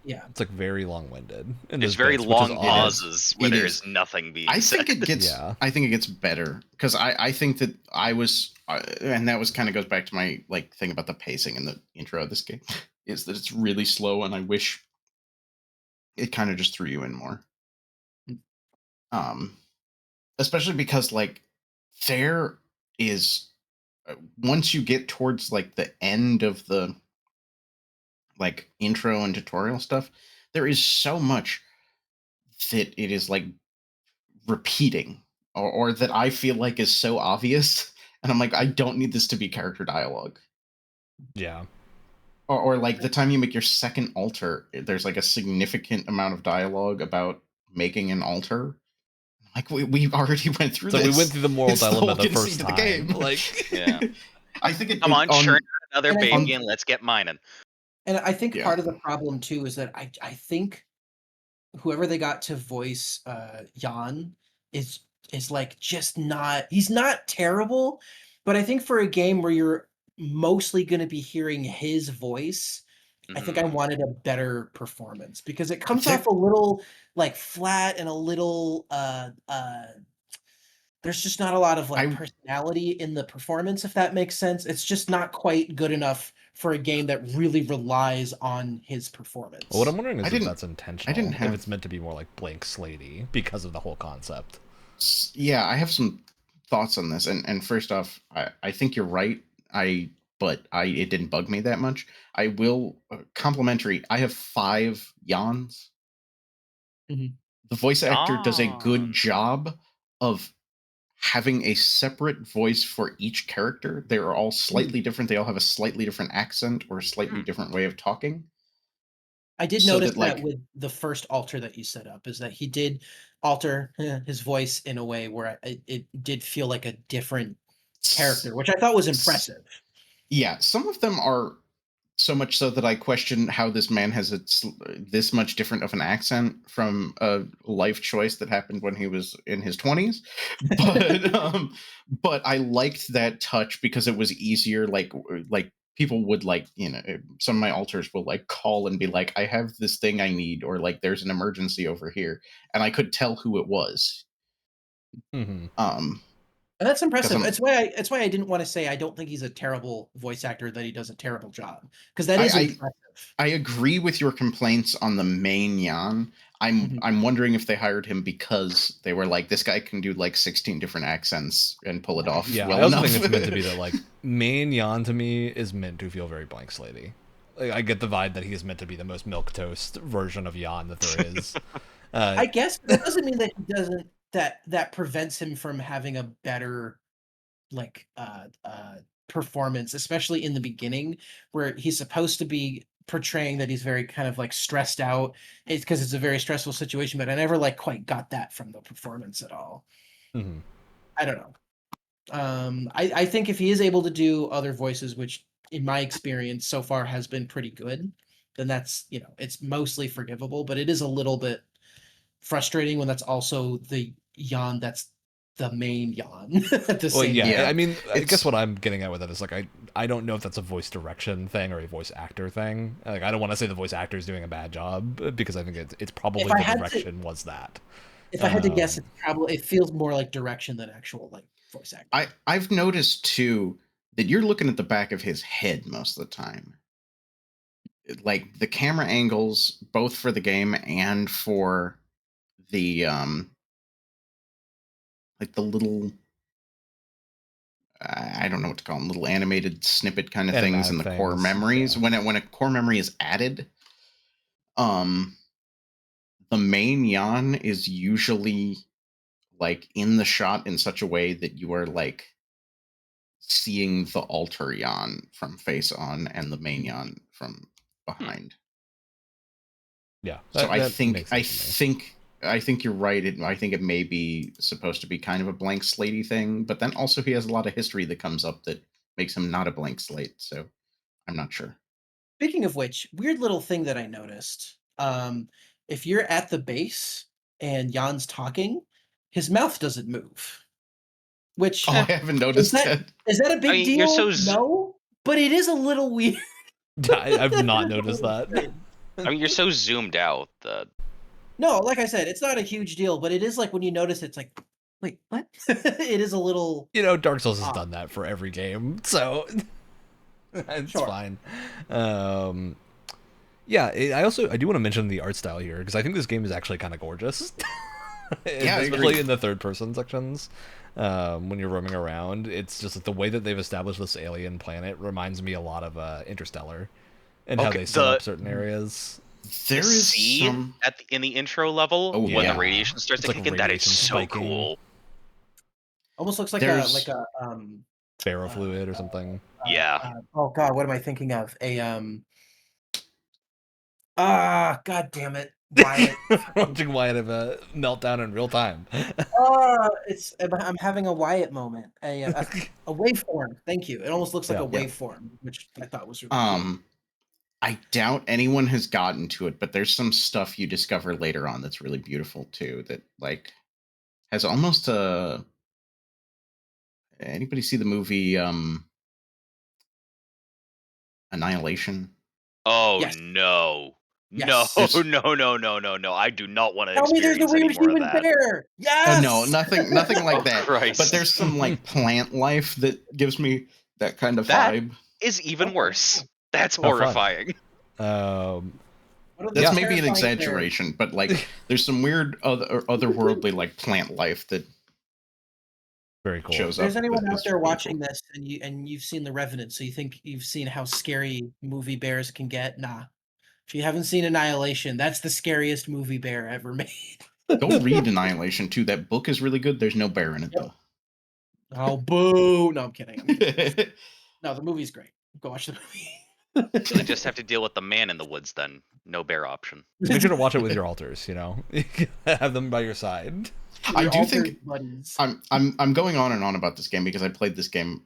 Yeah. It's like very long-winded. in It's those very bits, which is long odd. pauses where It there is. is nothing being I said. think it gets. Yeah. I think it gets better because I think that I was, and that was kind of goes back to my like thing about the pacing in the intro of this game, is that it's really slow, and I wish it kind of just threw you in more. Especially because like there is once you get towards like the end of the like intro and tutorial stuff, there is so much that it is like repeating or that I feel like is so obvious. And I'm like, I don't need this to be character dialogue. Yeah. Or like the time you make your second altar, there's like a significant amount of dialogue about making an altar. Like we already went through So this. we went through the moral It's the dilemma whole the first conceit of time. the game. Like, Yeah. I think it Come on, churn out another and I baby think- and let's get mining. And I think Yeah. part of the problem too is that I think whoever they got to voice Jan is like just not, he's not terrible, but I think for a game where you're mostly going to be hearing his voice, I think I Mhm. wanted a better performance because it comes There- off a little like flat and a little there's just not a lot of like I- personality in the performance, if that makes sense. It's just not quite good enough for a game that really relies on his performance. well, what I'm wondering is I if didn't- that's intentional. didn't have- If it's meant to be more like blank slatey because of the whole concept. Yeah, I have some thoughts on this. And first off, I think you're right. But it didn't bug me that much. I will complimentary. I have 5 Jans. Mhm. The voice actor does a Jan. good job of having a separate voice for each character. They are all slightly different. They all have a slightly different accent or a slightly different way of talking. I did So notice that, like- that with the first altar that you set up, is that he did alter his voice in a way where it did feel like a different character, which I thought was impressive. Yeah, some of them are so much so that I question how this man has this much different of an accent from a life choice that happened when he was in his 20s. But I liked that touch because it was easier. Like people would like, some of my alters will like call and be like, I have this thing I need, or like there's an emergency over here, and I could tell who it was. Mm-hmm. And that's impressive. I'm- It's why I didn't want to say I don't think he's a terrible voice actor, that he does a terrible job, because that is impressive. I agree with your complaints on the main Jan. I'm wondering if they hired him because they were like, this guy can do like 16 different accents and pull it off. Yeah, well I also enough. think it's meant to be that like main Jan to me is meant to feel very blank slatey. Like, I get the vibe that he is meant to be the most milquetoast version of Jan that there is. I guess that doesn't mean that he doesn't, that prevents him from having a better like performance, especially in the beginning, where he's supposed to be portraying that he's very kind of like stressed out. It's because it's a very stressful situation, but I never like quite got that from the performance at all. Mhm. I don't know. I think if he is able to do other voices, which in my experience so far has been pretty good, then that's, it's mostly forgivable, but it is a little bit frustrating when that's also the Jan that's the main Jan at the Well, same yeah, time. I mean, I It's- guess what I'm getting at with that is like I don't know if that's a voice direction thing or a voice actor thing. Like, I don't want to say the voice actor is doing a bad job because I think it's probably If I the had to- direction was that. If I had to guess, Um, it feels more like direction than actual like voice acting. I've noticed too that you're looking at the back of his head most of the time. Like the camera angles, both for the game and for the like the little, I don't know what to call them, little animated snippet kind of things in the Animatic core things, memories. yeah. When a core memory is added, the main Jan is usually like in the shot in such a way that you are like seeing the alter Jan from face on and the main Jan from behind. Yeah, So I that think makes sense to me. I think you're right. I think it may be supposed to be kind of a blank slatey thing, but then also he has a lot of history that comes up that makes him not a blank slate. So I'm not sure. Speaking of which, weird little thing that I noticed. if you're at the base and Jan's talking, his mouth doesn't move. Which Oh, I haven't noticed that. Is that a big deal? You're so no, but it is a little weird. I've not noticed that. I mean, you're so zoomed out that. No, like I said, it's not a huge deal, but it is like when you notice it's like, wait, what? It is a little. You know, Dark Souls has done that for every game, so it's fine. Yeah, I do want to mention the art style here because I think this game is actually kind of gorgeous. Yeah, especially in the third-person sections. When you're roaming around, it's just the way that they've established this alien planet reminds me a lot of Interstellar, and how they set up certain areas. There is some in the intro level when the radiation starts to kick in. That is so cool. Almost looks like There's a ferrofluid or something. Oh God, what am I thinking of? God damn it. Wyatt. Watching Wyatt have a meltdown in real time. I'm having a Wyatt moment. A waveform. Thank you. It almost looks like a waveform, which I thought was really cool. I doubt anyone has gotten to it, but there's some stuff you discover later on that's really beautiful too. That like has almost a. Anybody see the movie Annihilation? Oh yes. No. Yes. No. I do not want to Tell me there's a weird human bear. Yes. No, nothing like that. Christ. But there's some like plant life that gives me that kind of vibe. Is even worse. That's horrifying. That's maybe an exaggeration, but like there's some weird otherworldly like plant life that very cool. Shows up. If there's anyone out there watching this and you've seen The Revenant, so you think you've seen how scary movie bears can get? Nah. If you haven't seen Annihilation, that's the scariest movie bear ever made. Go read Annihilation too. That book is really good. There's no bear in it though. Oh boo! No, I'm kidding. No, the movie's great. Go watch the movie. So they just have to deal with the man in the woods then. No bear option. Make sure to watch it with your alters, you know. Have them by your side. I do think I'm going on and on about this game because I played this game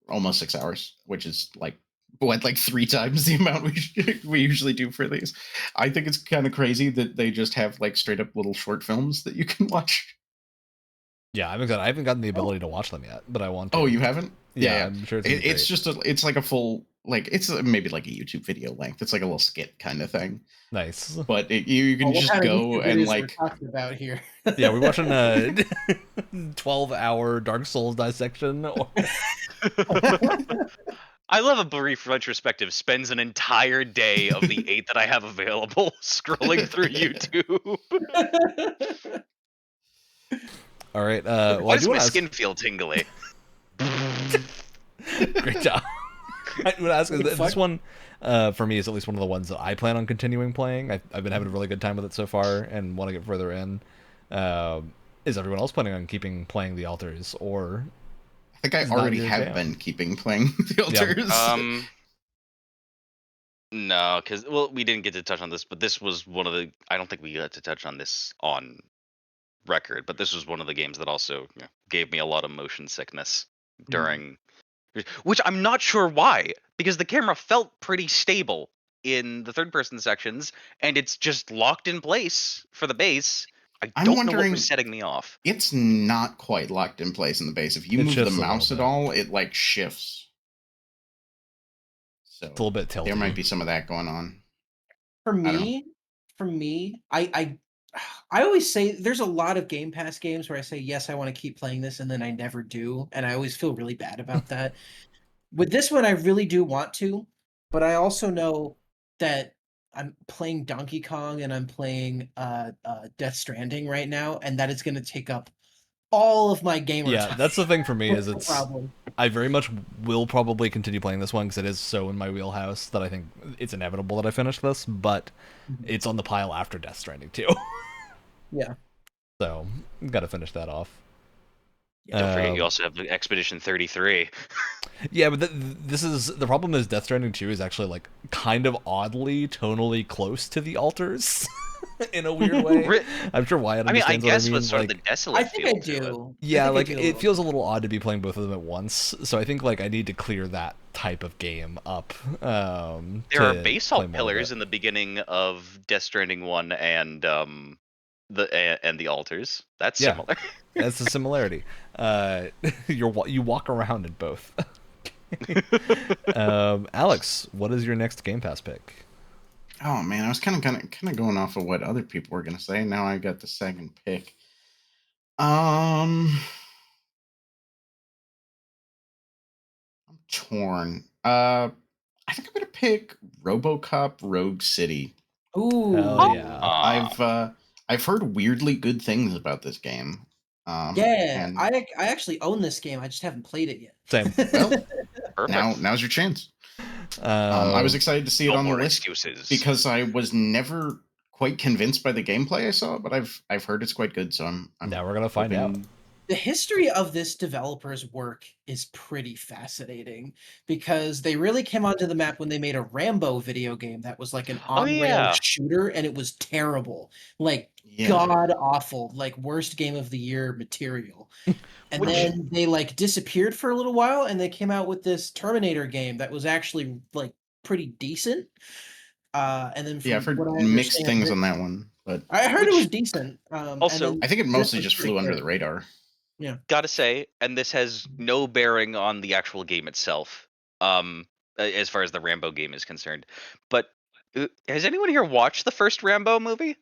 for almost 6 hours, which is like 3 times the amount we usually do for these. I think it's kind of crazy that they just have like straight up little short films that you can watch. Yeah, I haven't gotten the ability to watch them yet, but I want to. Oh, you haven't? Yeah, I'm sure it's just it's like a full it's maybe like a YouTube video length. It's like a little skit kind of thing. Nice, but you can just go and like talking about here. Yeah, we're watching a 12-hour Dark Souls dissection. I love a brief retrospective spends an entire day of the 8 that I have available scrolling through YouTube. All right. Why does my skin feel tingly? Great job. I would ask this one for me is at least one of the ones that I plan on continuing playing. I've been having a really good time with it so far and want to get further in. Is everyone else planning on keeping playing the alters, or? I think I already have been keeping playing the alters. Yeah. No, because we didn't get to touch on this, but this was one of the. I don't think we got to touch on this on record, but this was one of the games that also gave me a lot of motion sickness during. Which I'm not sure why, because the camera felt pretty stable in the third-person sections, and it's just locked in place for the base. I don't know what was setting me off. It's not quite locked in place in the base. If you move the mouse at all, it like shifts. So it's a little bit tilted. There might be some of that going on. For me, I always say there's a lot of Game Pass games where I say, yes, I want to keep playing this, and then I never do. And I always feel really bad about that. With this one, I really do want to, but I also know that I'm playing Donkey Kong and I'm playing Death Stranding right now, and that is going to take up all of my gamer time. Yeah, that's the thing for me is it's I very much will probably continue playing this one because it is so in my wheelhouse that I think it's inevitable that I finish this, but it's on the pile after Death Stranding too. Yeah. So, got to finish that off. Yeah, don't forget you also have the Expedition 33. Yeah, but this is the problem is Death Stranding 2 is actually like kind of oddly tonally close to the alters. in a weird way. Ri- I'm sure Wyatt I mean, I understands guess what I mean. with sort Like, of the desolate I think I feel to it. do. yeah, I like think I do it feels a little odd to be playing both of them at once. So I think like I need to clear that type of game up. There are to basalt play more of pillars it. in the beginning of Death Stranding 1 and the altars. That's Yeah. similar. That's the similarity. You walk around in both. Alex, what is your next Game Pass pick? Oh man, I was kind of going off of what other people were gonna say. Now I got the second pick. I'm torn. I think I'm gonna pick RoboCop Rogue City. Ooh. Hell yeah. I've heard weirdly good things about this game. Yeah, and I actually own this game. I just haven't played it yet. Same. well, Perfect. now's your chance. I was excited to see it No on the more list excuses. because I was never quite convinced by the gameplay I saw, but I've heard it's quite good. So I'm Now we're gonna find out. hoping- The history of this developer's work is pretty fascinating because they really came onto the map when they made a Rambo video game that was like an on-rail yeah. shooter, and it was terrible, like Yeah. god awful, like worst game of the year material. And Which- then they like disappeared for a little while, and they came out with this Terminator game that was actually like pretty decent. And then Yeah, I've heard from what I mixed understand, things on that one, but I heard it Which- was decent. And Also, then I think it this mostly was just pretty flew under good. the radar. Gotta say, and this has no bearing on the actual game itself, as far as the Rambo game is concerned. But has anyone here watched the first Rambo movie?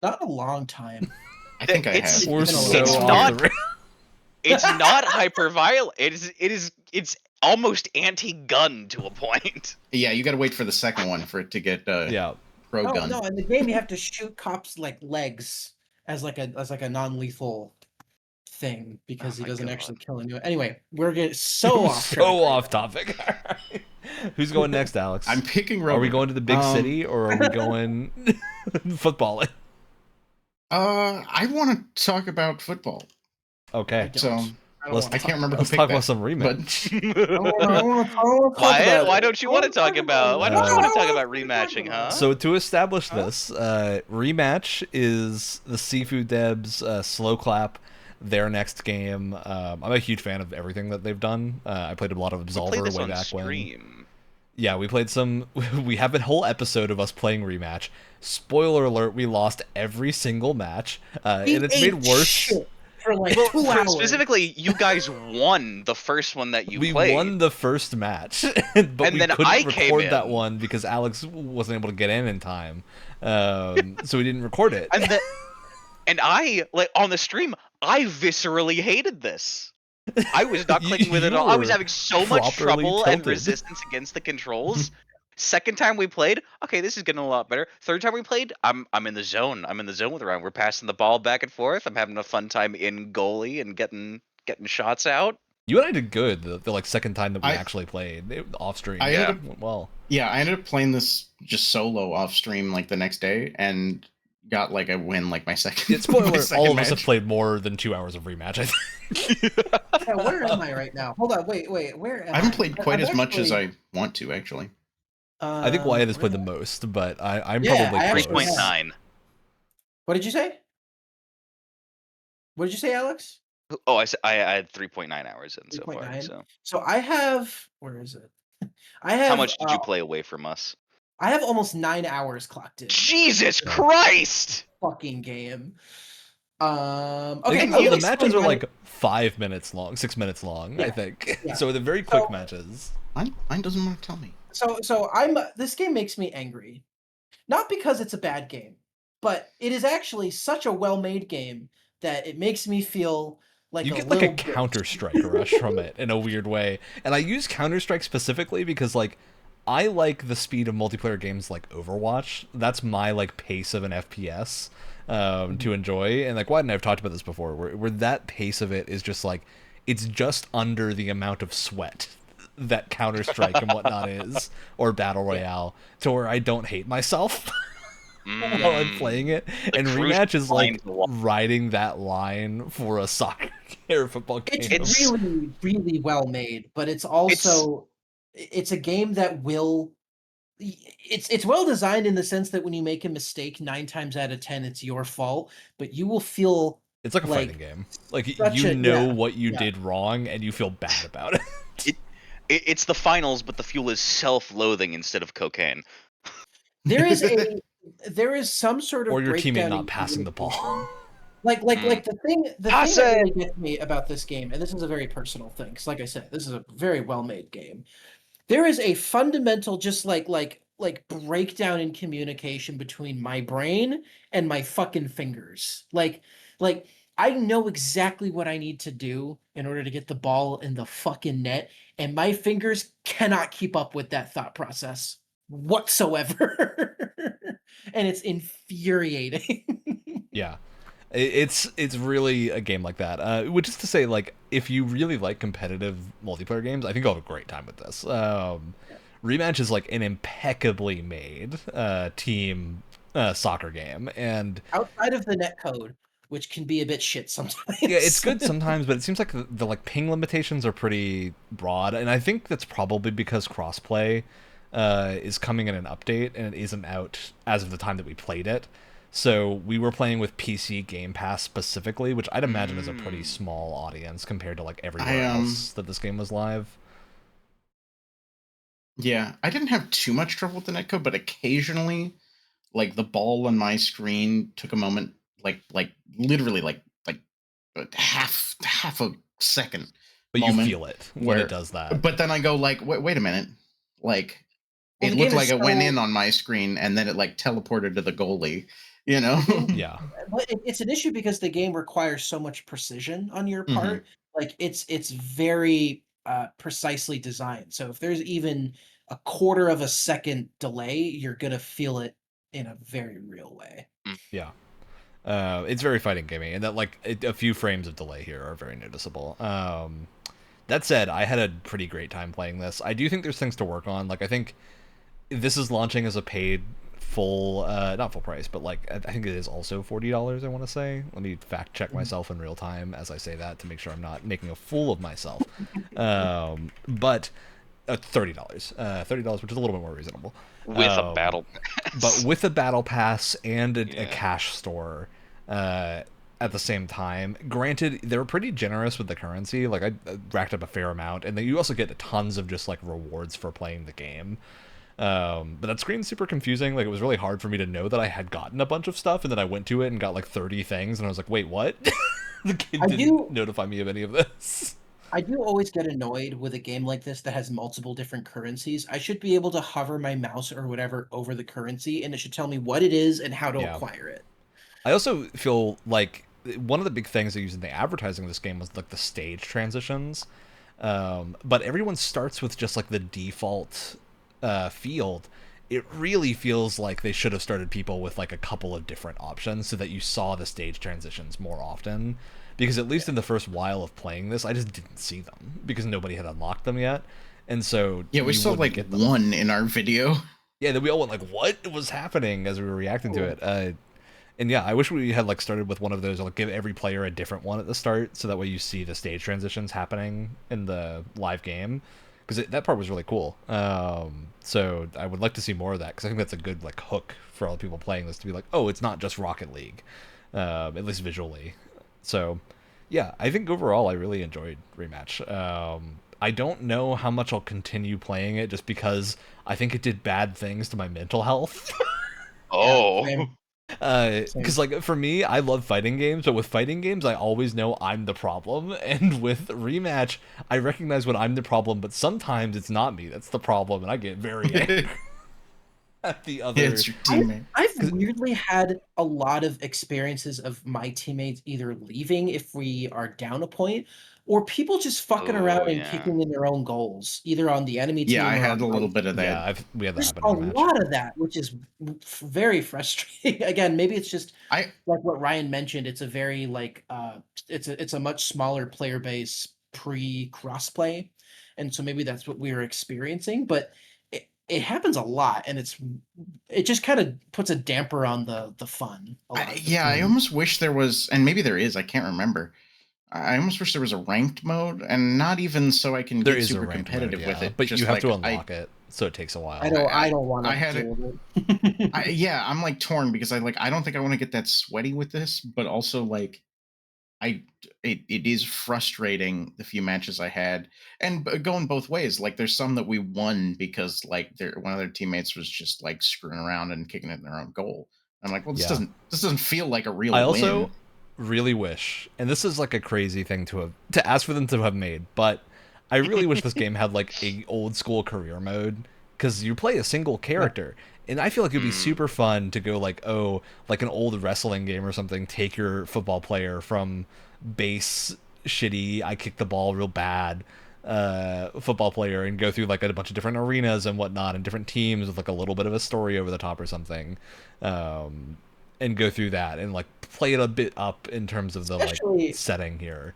Not in a long time. I think I It's- have. We're It's so off not- the It's not hyper violent. It's almost anti-gun to a point. Yeah, you got to wait for the second one for it to get Yeah. pro Oh gun. no! In the game, you have to shoot cops like legs as like a non-lethal thing because Oh he my doesn't God. actually kill anyone. Anyway, we're getting so off. track So right off now. topic. Alright. Who's going next, Alex? I'm picking Are we RoboCop. going to the big city or are we going footballing? I want to talk about football. Okay. don't. So I don't Let's- wanna I can't remember Let's who talk picked about that. some rematch. I wanna talk about Why it. don't you want to talk about? Why don't you Uh, want to talk about rematching, huh? So to establish this, Rematch is the Seafood Devs slow clap, their next game. I'm a huge fan of everything that they've done. I played a lot of We Absolver played this way on back when. stream. Yeah, we played some. We have a whole episode of us playing Rematch. Spoiler alert: we lost every single match, and it's made worse. Shit for like Well, 2 hours. specifically, you guys won the first one that you We played. won the first match, but And we then couldn't I came record that in. one because Alex wasn't able to get in time, so we didn't record it. And I, like, on the stream, I viscerally hated this. I was not clicking with it at all. I was You having so much properly trouble and tilted. resistance against the controls. Second time we played, okay, this is getting a lot better. Third time we played, I'm in the zone. I'm in the zone with Ryan. We're passing the ball back and forth. I'm having a fun time in goalie and getting shots out. You and I did good the like second time that we I- actually played off stream. I Yeah, ended up- went well. Yeah, I ended up playing this just solo off stream like the next day and got like a win like my second. Yeah, spoiler: my all second of us have match. played more than 2 hours of Rematch. I think. Yeah, where am I right now? Hold on, wait, where am I haven't played quite I've as much as actually- I want to actually. I think Wyatt has where played the am I? most, but I'm Yeah, probably I close. actually have. 3.9. What did you say? What did you say, Alex? Oh, I had 3.9 hours in so far. 3.9? So So I have. Where is it? I have. how much did you play away from us? I have almost 9 hours clocked in. Jesus Yeah. Christ! Fucking game. I Okay, think I'll the explain matches are my- like 5 minutes long, 6 minutes long. I Yeah, think yeah. so. They're very quick So- matches. Mine doesn't want to tell me. So I'm. This game makes me angry, not because it's a bad game, but it is actually such a well-made game that it makes me feel like You a get like a little bitch. Counter Strike rush from it in a weird way, and I use Counter Strike specifically because like I like the speed of multiplayer games like Overwatch. That's my like pace of an FPS to enjoy, and like Wyatt and I have talked about this before, where that pace of it is just like it's just under the amount of sweat that Counter Strike and whatnot is, or Battle Royale, to where I don't hate myself while I'm playing it. And cruise Rematch is line like to walk. riding that line for a soccer or football game. It's really, really well made, but it's also it's a game that will it's well designed in the sense that when you make a mistake, 9 times out of 10 it's your fault, but you will feel It's like a fighting like game. Like such a what you yeah. did wrong, and you feel bad about it. It's the finals, but the fuel is self-loathing instead of cocaine. There is some sort of Or your teammate breakdown not in passing the ball. communication. Like the thing that really gets me about this game, and this is a very personal thing, because like I said, this is a very well-made game. There is a fundamental just like breakdown in communication between my brain and my fucking fingers. Like I know exactly what I need to do in order to get the ball in the fucking net, and my fingers cannot keep up with that thought process whatsoever. And it's infuriating. Yeah. It's really a game like that. Which is to say, like, if you really like competitive multiplayer games, I think you'll have a great time with this. Rematch is like an impeccably made team soccer game, and Outside of the net code, which can be a bit shit sometimes. yeah, it's good sometimes, but it seems like the like ping limitations are pretty broad, and I think that's probably because crossplay is coming in an update, and it isn't out as of the time that we played it. So we were playing with PC Game Pass specifically, which I'd imagine is a pretty small audience compared to like everywhere else that this game was live. Yeah, I didn't have too much trouble with the netcode, but occasionally, like the ball on my screen took a moment, like literally like half a second. But moment you feel it when it does that. But then I go like, wait a minute, like Well, it looked like it went in on my screen and then it like teleported to the goalie. You know? Yeah. But it's an issue because the game requires so much precision on your part. Like it's very precisely designed. So if there's even a quarter of a second delay, you're gonna feel it in a very real way. Yeah. It's very fighting gamey, and that like a few frames of delay here are very noticeable. That said, I had a pretty great time playing this. I do think there's things to work on. Like I think this is launching as a paid full not full price, but like I think it is also $40, I want to say. Let me fact check myself in real time as I say that to make sure I'm not making a fool of myself. But $30, $30, which is a little bit more reasonable with a battle pass. But with a battle pass and a cash store at the same time. Granted, they were pretty generous with the currency. Like I racked up a fair amount, and then you also get tons of just like rewards for playing the game. But that screen's super confusing. Like it was really hard for me to know that I had gotten a bunch of stuff, and then I went to it and got like 30 things, and I was like, wait, what? The game didn't notify me of any of this. I do always get annoyed with a game like this that has multiple different currencies. I should be able to hover my mouse or whatever over the currency, and it should tell me what it is and how to acquire it. I also feel like one of the big things they used in the advertising of this game was like the stage transitions. But everyone starts with just like the default field. It really feels like they should have started people with like a couple of different options so that you saw the stage transitions more often. Because at least in the first while of playing this, I just didn't see them because nobody had unlocked them yet. And so we saw like one in our video. Yeah, then we all went like, what was happening as we were reacting to it. And yeah, I wish we had like started with one of those, or like give every player a different one at the start, so that way you see the stage transitions happening in the live game, because that part was really cool. So I would like to see more of that, because I think that's a good like hook for all the people playing this to be like, oh, it's not just Rocket League, at least visually. So yeah, I think overall I really enjoyed Rematch. I don't know how much I'll continue playing it, just because I think it did bad things to my mental health. Because like for me, I love fighting games, but with fighting games I always know I'm the problem, and with Rematch I recognize when I'm the problem, but sometimes it's not me that's the problem, and I get very angry at the other. It's your teammate. I've weirdly had a lot of experiences of my teammates either leaving if we are down a point, or people just fucking around and kicking in their own goals, either on the enemy team. Yeah, I had a little bit of that. Yeah, we had that happen. A lot of that, which is very frustrating. Again, maybe it's just like what Ryan mentioned. It's a very like it's a much smaller player base pre crossplay, and so maybe that's what we were experiencing. But it happens a lot, and it just kind of puts a damper on the fun. I almost wish there was, and maybe there is. I can't remember. I almost wish there was a ranked mode, and not even so I can get super competitive with it. But you have to unlock it so it takes a while. I don't want to I had deal with it. yeah, I'm like torn because I don't think I want to get that sweaty with this, but also like it is frustrating the few matches I had, and going both ways. Like there's some that we won because like one of their teammates was just like screwing around and kicking it in their own goal. I'm like, well, this doesn't feel like a real I also win. really wish, and this is like a crazy thing to ask for them to have made, but I really wish this game had like a old school career mode, because you play a single character. And I feel like it'd be super fun to go like, oh, like an old wrestling game or something, take your football player from base shitty, I kick the ball real bad, football player, and go through like a bunch of different arenas and whatnot and different teams with like a little bit of a story over the top or something. And go through that and like play it a bit up in terms of the like setting here.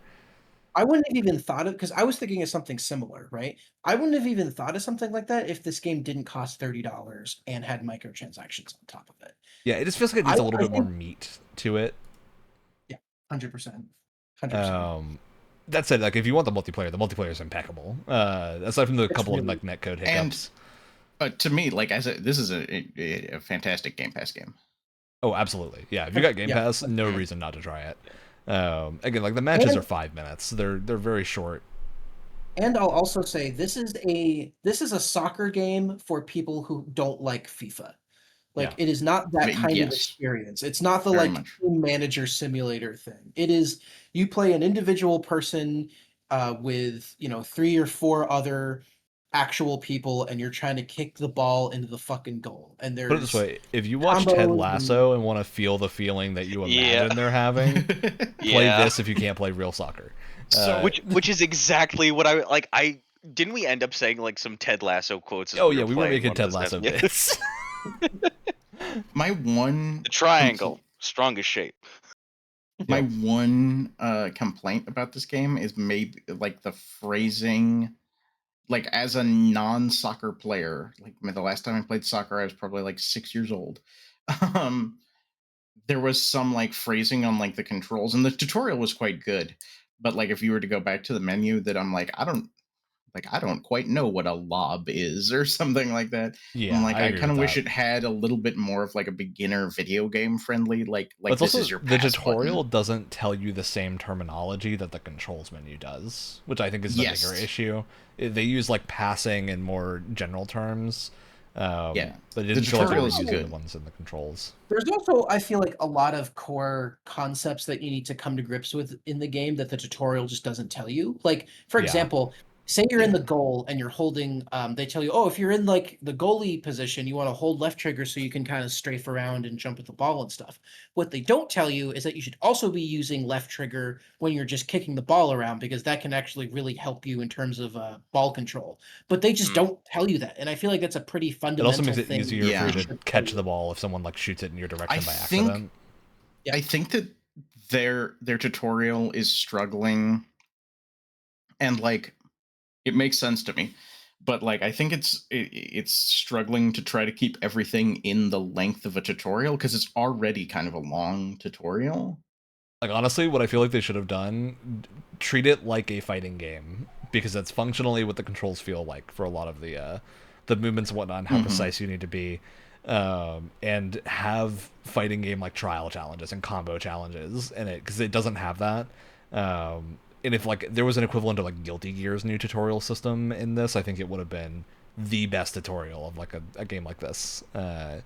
I wouldn't have even thought of, because I was thinking of something similar, right? I wouldn't have even thought of something like that if this game didn't cost $30 and had microtransactions on top of it. Yeah, it just feels like it needs a little bit more meat to it. Yeah, 100%. 100%. That said, like if you want the multiplayer is impeccable. Aside from the couple of like netcode hiccups. But to me, like this is a fantastic Game Pass game. Oh, absolutely. Yeah, if you got Game Pass, no reason not to try it. Again, like the matches are 5 minutes. They're very short. And I'll also say this is a soccer game for people who don't like FIFA. Like it is not that kind of experience. It's not the like team manager simulator thing. It is, you play an individual person with 3 or 4 other actual people, and you're trying to kick the ball into the fucking goal. And there's, put it this way, if you watch Ted Lasso and want to feel the feeling that you imagine they're having, play this if you can't play real soccer. So which is exactly what I like. Didn't we end up saying like some Ted Lasso quotes? Oh yeah, we were making Ted Lasso bits. My one the triangle, strongest shape. My one complaint about this game is maybe like the phrasing. Like as a non-soccer player, like the last time I played soccer, I was probably like 6 years old. There was some like phrasing on like the controls, and the tutorial was quite good. But like if you were to go back to the menu, that I'm like, I don't quite know what a lob is or something like that. Yeah, I'm like, I kind of wish it had a little bit more of like a beginner video game friendly, like this also, is your the pass tutorial button. Doesn't tell you the same terminology that the controls menu does, which I think is the bigger issue. They use like passing and more general terms. But it didn't show us using the ones in the controls. There's also, I feel like, a lot of core concepts that you need to come to grips with in the game that the tutorial just doesn't tell you. Like, for example, say you're in the goal and you're holding, they tell you, oh, if you're in like the goalie position, you want to hold left trigger so you can kind of strafe around and jump at the ball and stuff. What they don't tell you is that you should also be using left trigger when you're just kicking the ball around, because that can actually really help you in terms of ball control. But they just don't tell you that. And I feel like that's a pretty fundamental thing. It also makes it easier for you to catch the ball if someone like shoots it in your direction by accident. I think that their tutorial is struggling, and like it makes sense to me, but like I think it's struggling to try to keep everything in the length of a tutorial, because it's already kind of a long tutorial. Like honestly, what I feel like they should have done, treat it like a fighting game, because that's functionally what the controls feel like for a lot of the movements and whatnot, and how precise you need to be, and have fighting game like trial challenges and combo challenges in it, because it doesn't have that. And if like there was an equivalent of like Guilty Gear's new tutorial system in this, I think it would have been the best tutorial of like a game like this. So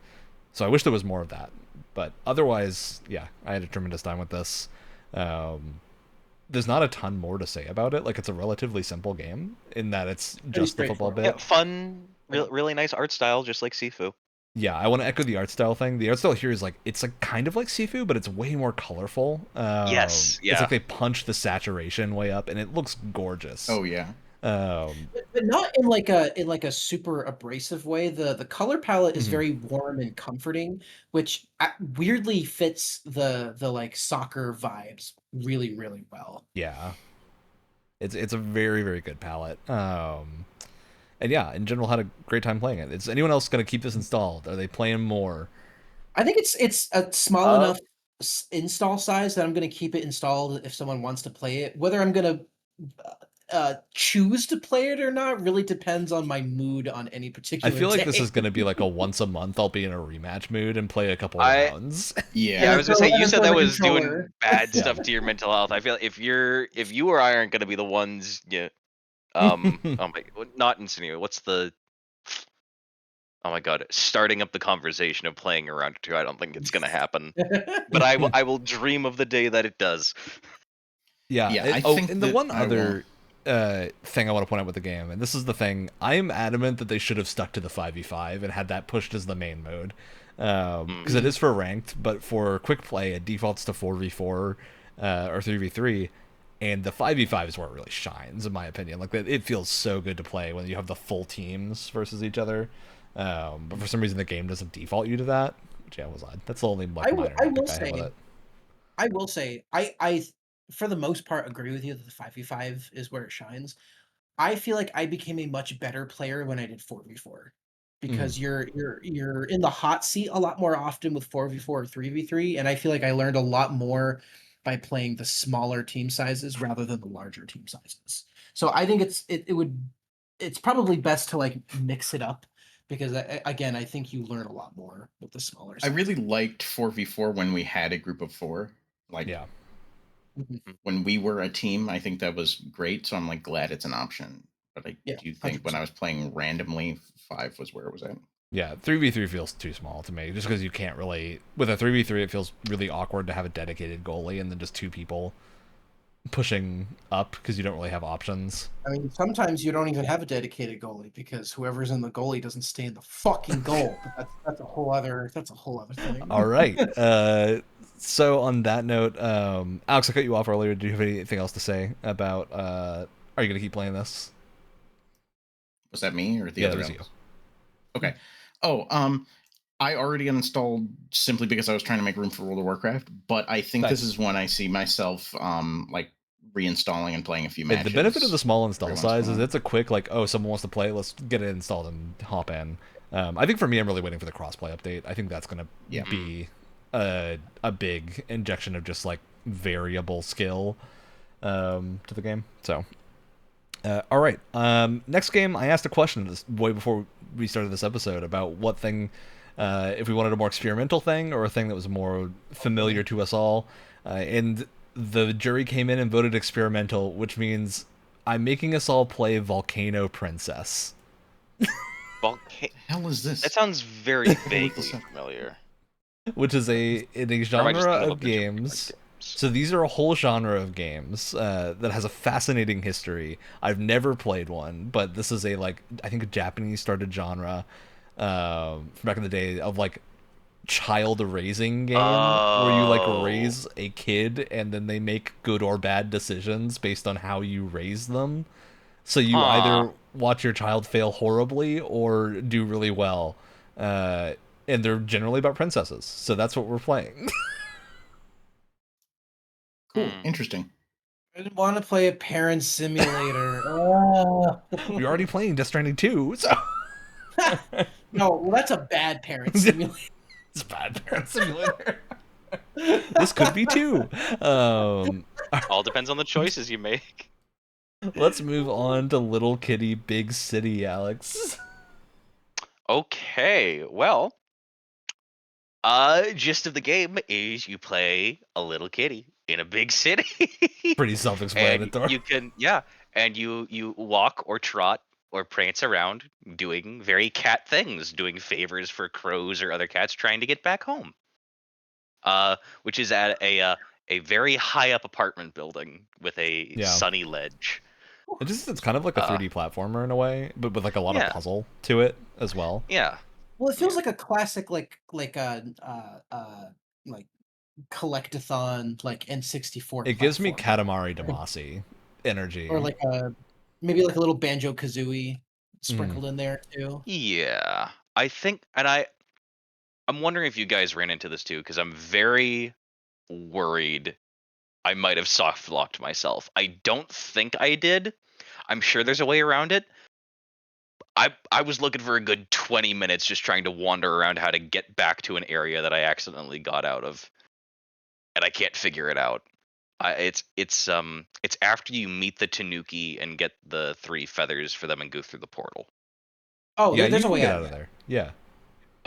I wish there was more of that. But otherwise, yeah, I had a tremendous time with this. There's not a ton more to say about it. Like it's a relatively simple game in that it's just the football bit. Yeah, fun, really nice art style, just like Sifu. Yeah, I want to echo the art style thing. The art style here is like, it's like kind of like Sifu, but it's way more colorful. Yes, yeah. It's like they punch the saturation way up, and it looks gorgeous. Oh yeah. But not in like a super abrasive way. The color palette is very warm and comforting, which weirdly fits the like soccer vibes really, really well. Yeah, it's a very, very good palette. And yeah, in general, had a great time playing it. Is anyone else going to keep this installed? Are they playing more? I think it's a small enough install size that I'm going to keep it installed if someone wants to play it. Whether I'm going to choose to play it or not really depends on my mood on any I particular feel like day. this is going to be like a once a month. I'll be in a rematch mood and play a couple I- rounds. Yeah, Yeah. I was gonna say you And said throw that the was doing controller. bad Yeah. stuff to your mental health. I feel if you or I aren't gonna be the ones, oh my, not insinuate. What's the? Oh my god, starting up the conversation of playing around two. I don't think it's gonna happen. But I will dream of the day that it does. Yeah. Yeah, I Oh, think and the that one I will- other thing I want to point out with the game, and this is the thing, I am adamant that they should have stuck to the 5v5 and had that pushed as the main mode. Because it is for ranked, but for quick play, it defaults to 4v4 or 3v3. And the 5v5 is where it really shines, in my opinion. Like, it feels so good to play when you have the full teams versus each other. But for some reason, the game doesn't default you to that. Which, yeah, was odd. That's the only like, minor nitpick I have with it. I will say, I for the most part agree with you that the 5v5 is where it shines. I feel like I became a much better player when I did 4v4 because you're in the hot seat a lot more often with 4v4 or 3v3, and I feel like I learned a lot more by playing the smaller team sizes rather than the larger team sizes. So I think it's probably best to like mix it up because again, I think you learn a lot more with the smaller I sizes. really liked 4v4 when we had a group of 4. Like, Yeah. when we were a team, I think that was great. So I'm like glad it's an option. But I Yeah, do think when 100%. I was playing randomly, 5 was where it was at. Yeah, 3v3 feels too small to me, just because you can't really... With a 3v3, it feels really awkward to have a dedicated goalie and then just 2 people pushing up, because you don't really have options. I mean, sometimes you don't even have a dedicated goalie because whoever's in the goalie doesn't stay in the fucking goal. But that's a whole other thing. All right. So on that note, Alex, I cut you off earlier. Do you have anything else to say about... Are you going to keep playing this? Was that me or the Yeah, other that was Alex? Okay. Oh, I already uninstalled simply because I was trying to make room for World of Warcraft, but I think this Nice. is when I see myself like reinstalling and playing a few matches. The benefit of the small install every once in a size is while. it's a quick, like, oh, someone wants to play, let's get it installed and hop in. I think for me, I'm really waiting for the crossplay update. I think that's going to Yeah. be a big injection of just, like, variable skill to the game. So, all right. Next game, I asked a question this way before we started this episode about what thing, if we wanted a more experimental thing or a thing that was more familiar to us all. And the jury came in and voted experimental, which means I'm making us all play Volcano Princess, Hell is this? That sounds very vaguely this up. familiar. which is in a Or am I just genre thinking of of the different games. So these are a whole genre of games that has a fascinating history. I've never played one, but this is a, like, I think a Japanese started genre from back in the day of, like, child raising game where you, like, Oh. raise a kid and then they make good or bad decisions based on how you raise them. So you either watch your child fail horribly or do really well. And they're generally about princesses. So that's what we're playing. Cool. Interesting. I didn't want to play a parent simulator. We're already playing Death Stranding 2, so... No, well, that's a bad parent simulator. It's a bad parent simulator. This could be 2. All depends on the choices you make. Let's move on to Little Kitty Big City, Alex. Okay, well, gist of the game is you play a little kitty in a big city. Pretty And self-explanatory. you can, and you walk or trot or prance around doing very cat things, doing favors for crows or other cats trying to get back home. Which is at a very high up apartment building with a Yeah. sunny ledge. It's kind of like a 3D platformer in a way, but with, like, a lot of Yeah. puzzle to it as well. Yeah. Well, it feels like a classic, like collectathon, like N64. It gives me platform. Katamari Damacy energy. Or like maybe like a little Banjo Kazooie sprinkled in there too. Yeah. I think, and I'm wondering if you guys ran into this too, because I'm very worried I might have soft locked myself. I don't think I did. I'm sure there's a way around it. I was looking for a good 20 minutes just trying to wander around how to get back to an area that I accidentally got out of. And I can't figure it out. It's after you meet the Tanuki and get the 3 feathers for them and go through the portal. Oh, Yeah, you there's a can way get out out of there. Yeah.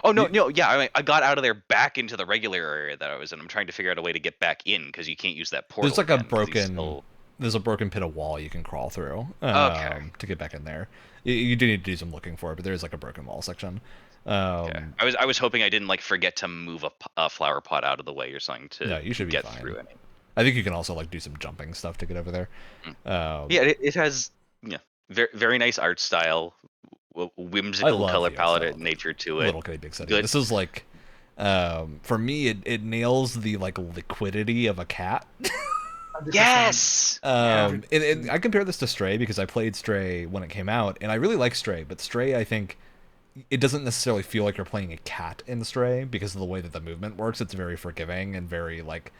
Oh no, You- no, yeah. I got out of there back into the regular area that I was in. I'm trying to figure out a way to get back in because you can't use that portal. There's like a again, 'cause he's broken. still- There's a broken pit of wall you can crawl through Okay. to get back in there. You do need to do some looking for it, but there's like a broken wall section. Yeah. I was hoping I didn't like forget to move a flower pot out of the way or something to No, you should be get fine. through any. I think you can also like do some jumping stuff to get over there. Yeah, it has very very nice art style, I whimsical love color the art palette style and of nature to it. Little Kitty Big City. Good. This is like, for me, it nails the like liquidity of a cat. 100%. Yes. And I compare this to Stray because I played Stray when it came out, and I really like Stray, but Stray, I think, it doesn't necessarily feel like you're playing a cat in Stray because of the way that the movement works. It's very forgiving and very like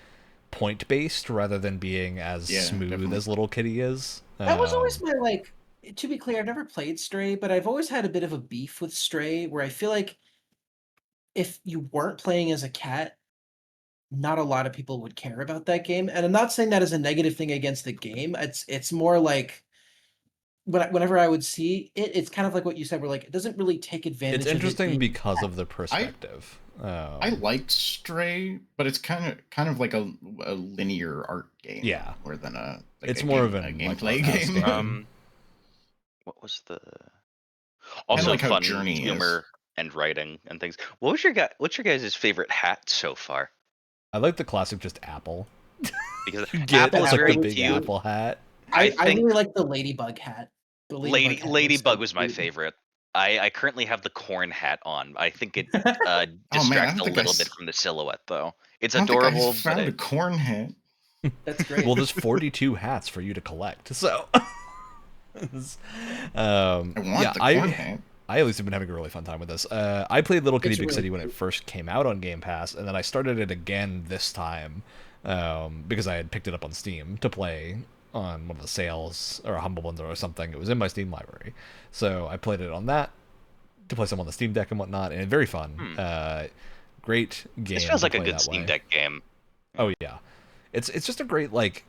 point based rather than being as smooth definitely. as Little Kitty is. That was always my like. To be clear, I've never played Stray, but I've always had a bit of a beef with Stray, where I feel like if you weren't playing as a cat, not a lot of people would care about that game. And I'm not saying that as a negative thing against the game. It's more like whenever I would see it, it's kind of like what you said, where like it doesn't really take advantage. It's of it interesting being because cat. of the perspective. I like Stray, but it's kind of like a linear art game. Yeah. More than a. It's more of a gameplay like, game. What was the also like how fun Journey humor and writing and things? What's your guys' favorite hat so far? I like the classic just apple. Because Get Apple is like very the big cute. apple hat. I think really like the ladybug hat. The Ladybug so was my cute. favorite. I currently have the corn hat on. I think it I distracts don't a think I little s- bit from the silhouette, though. It's I don't think I adorable, found but a corn hat. That's great. Well, there's 42 hats for you to collect, so. I want the corn hat. I at least have been having a really fun time with this. I played Little Kitty It's Big really City when it cute. first came out on Game Pass, and then I started it again this time because I had picked it up on Steam to play on one of the sales or a Humble Bundle or something. It was in my Steam library, so I played it on that to play some on the Steam Deck and whatnot, and very fun. Great game. this feels like to a play good that Steam way. Deck game. Oh yeah, it's just a great like.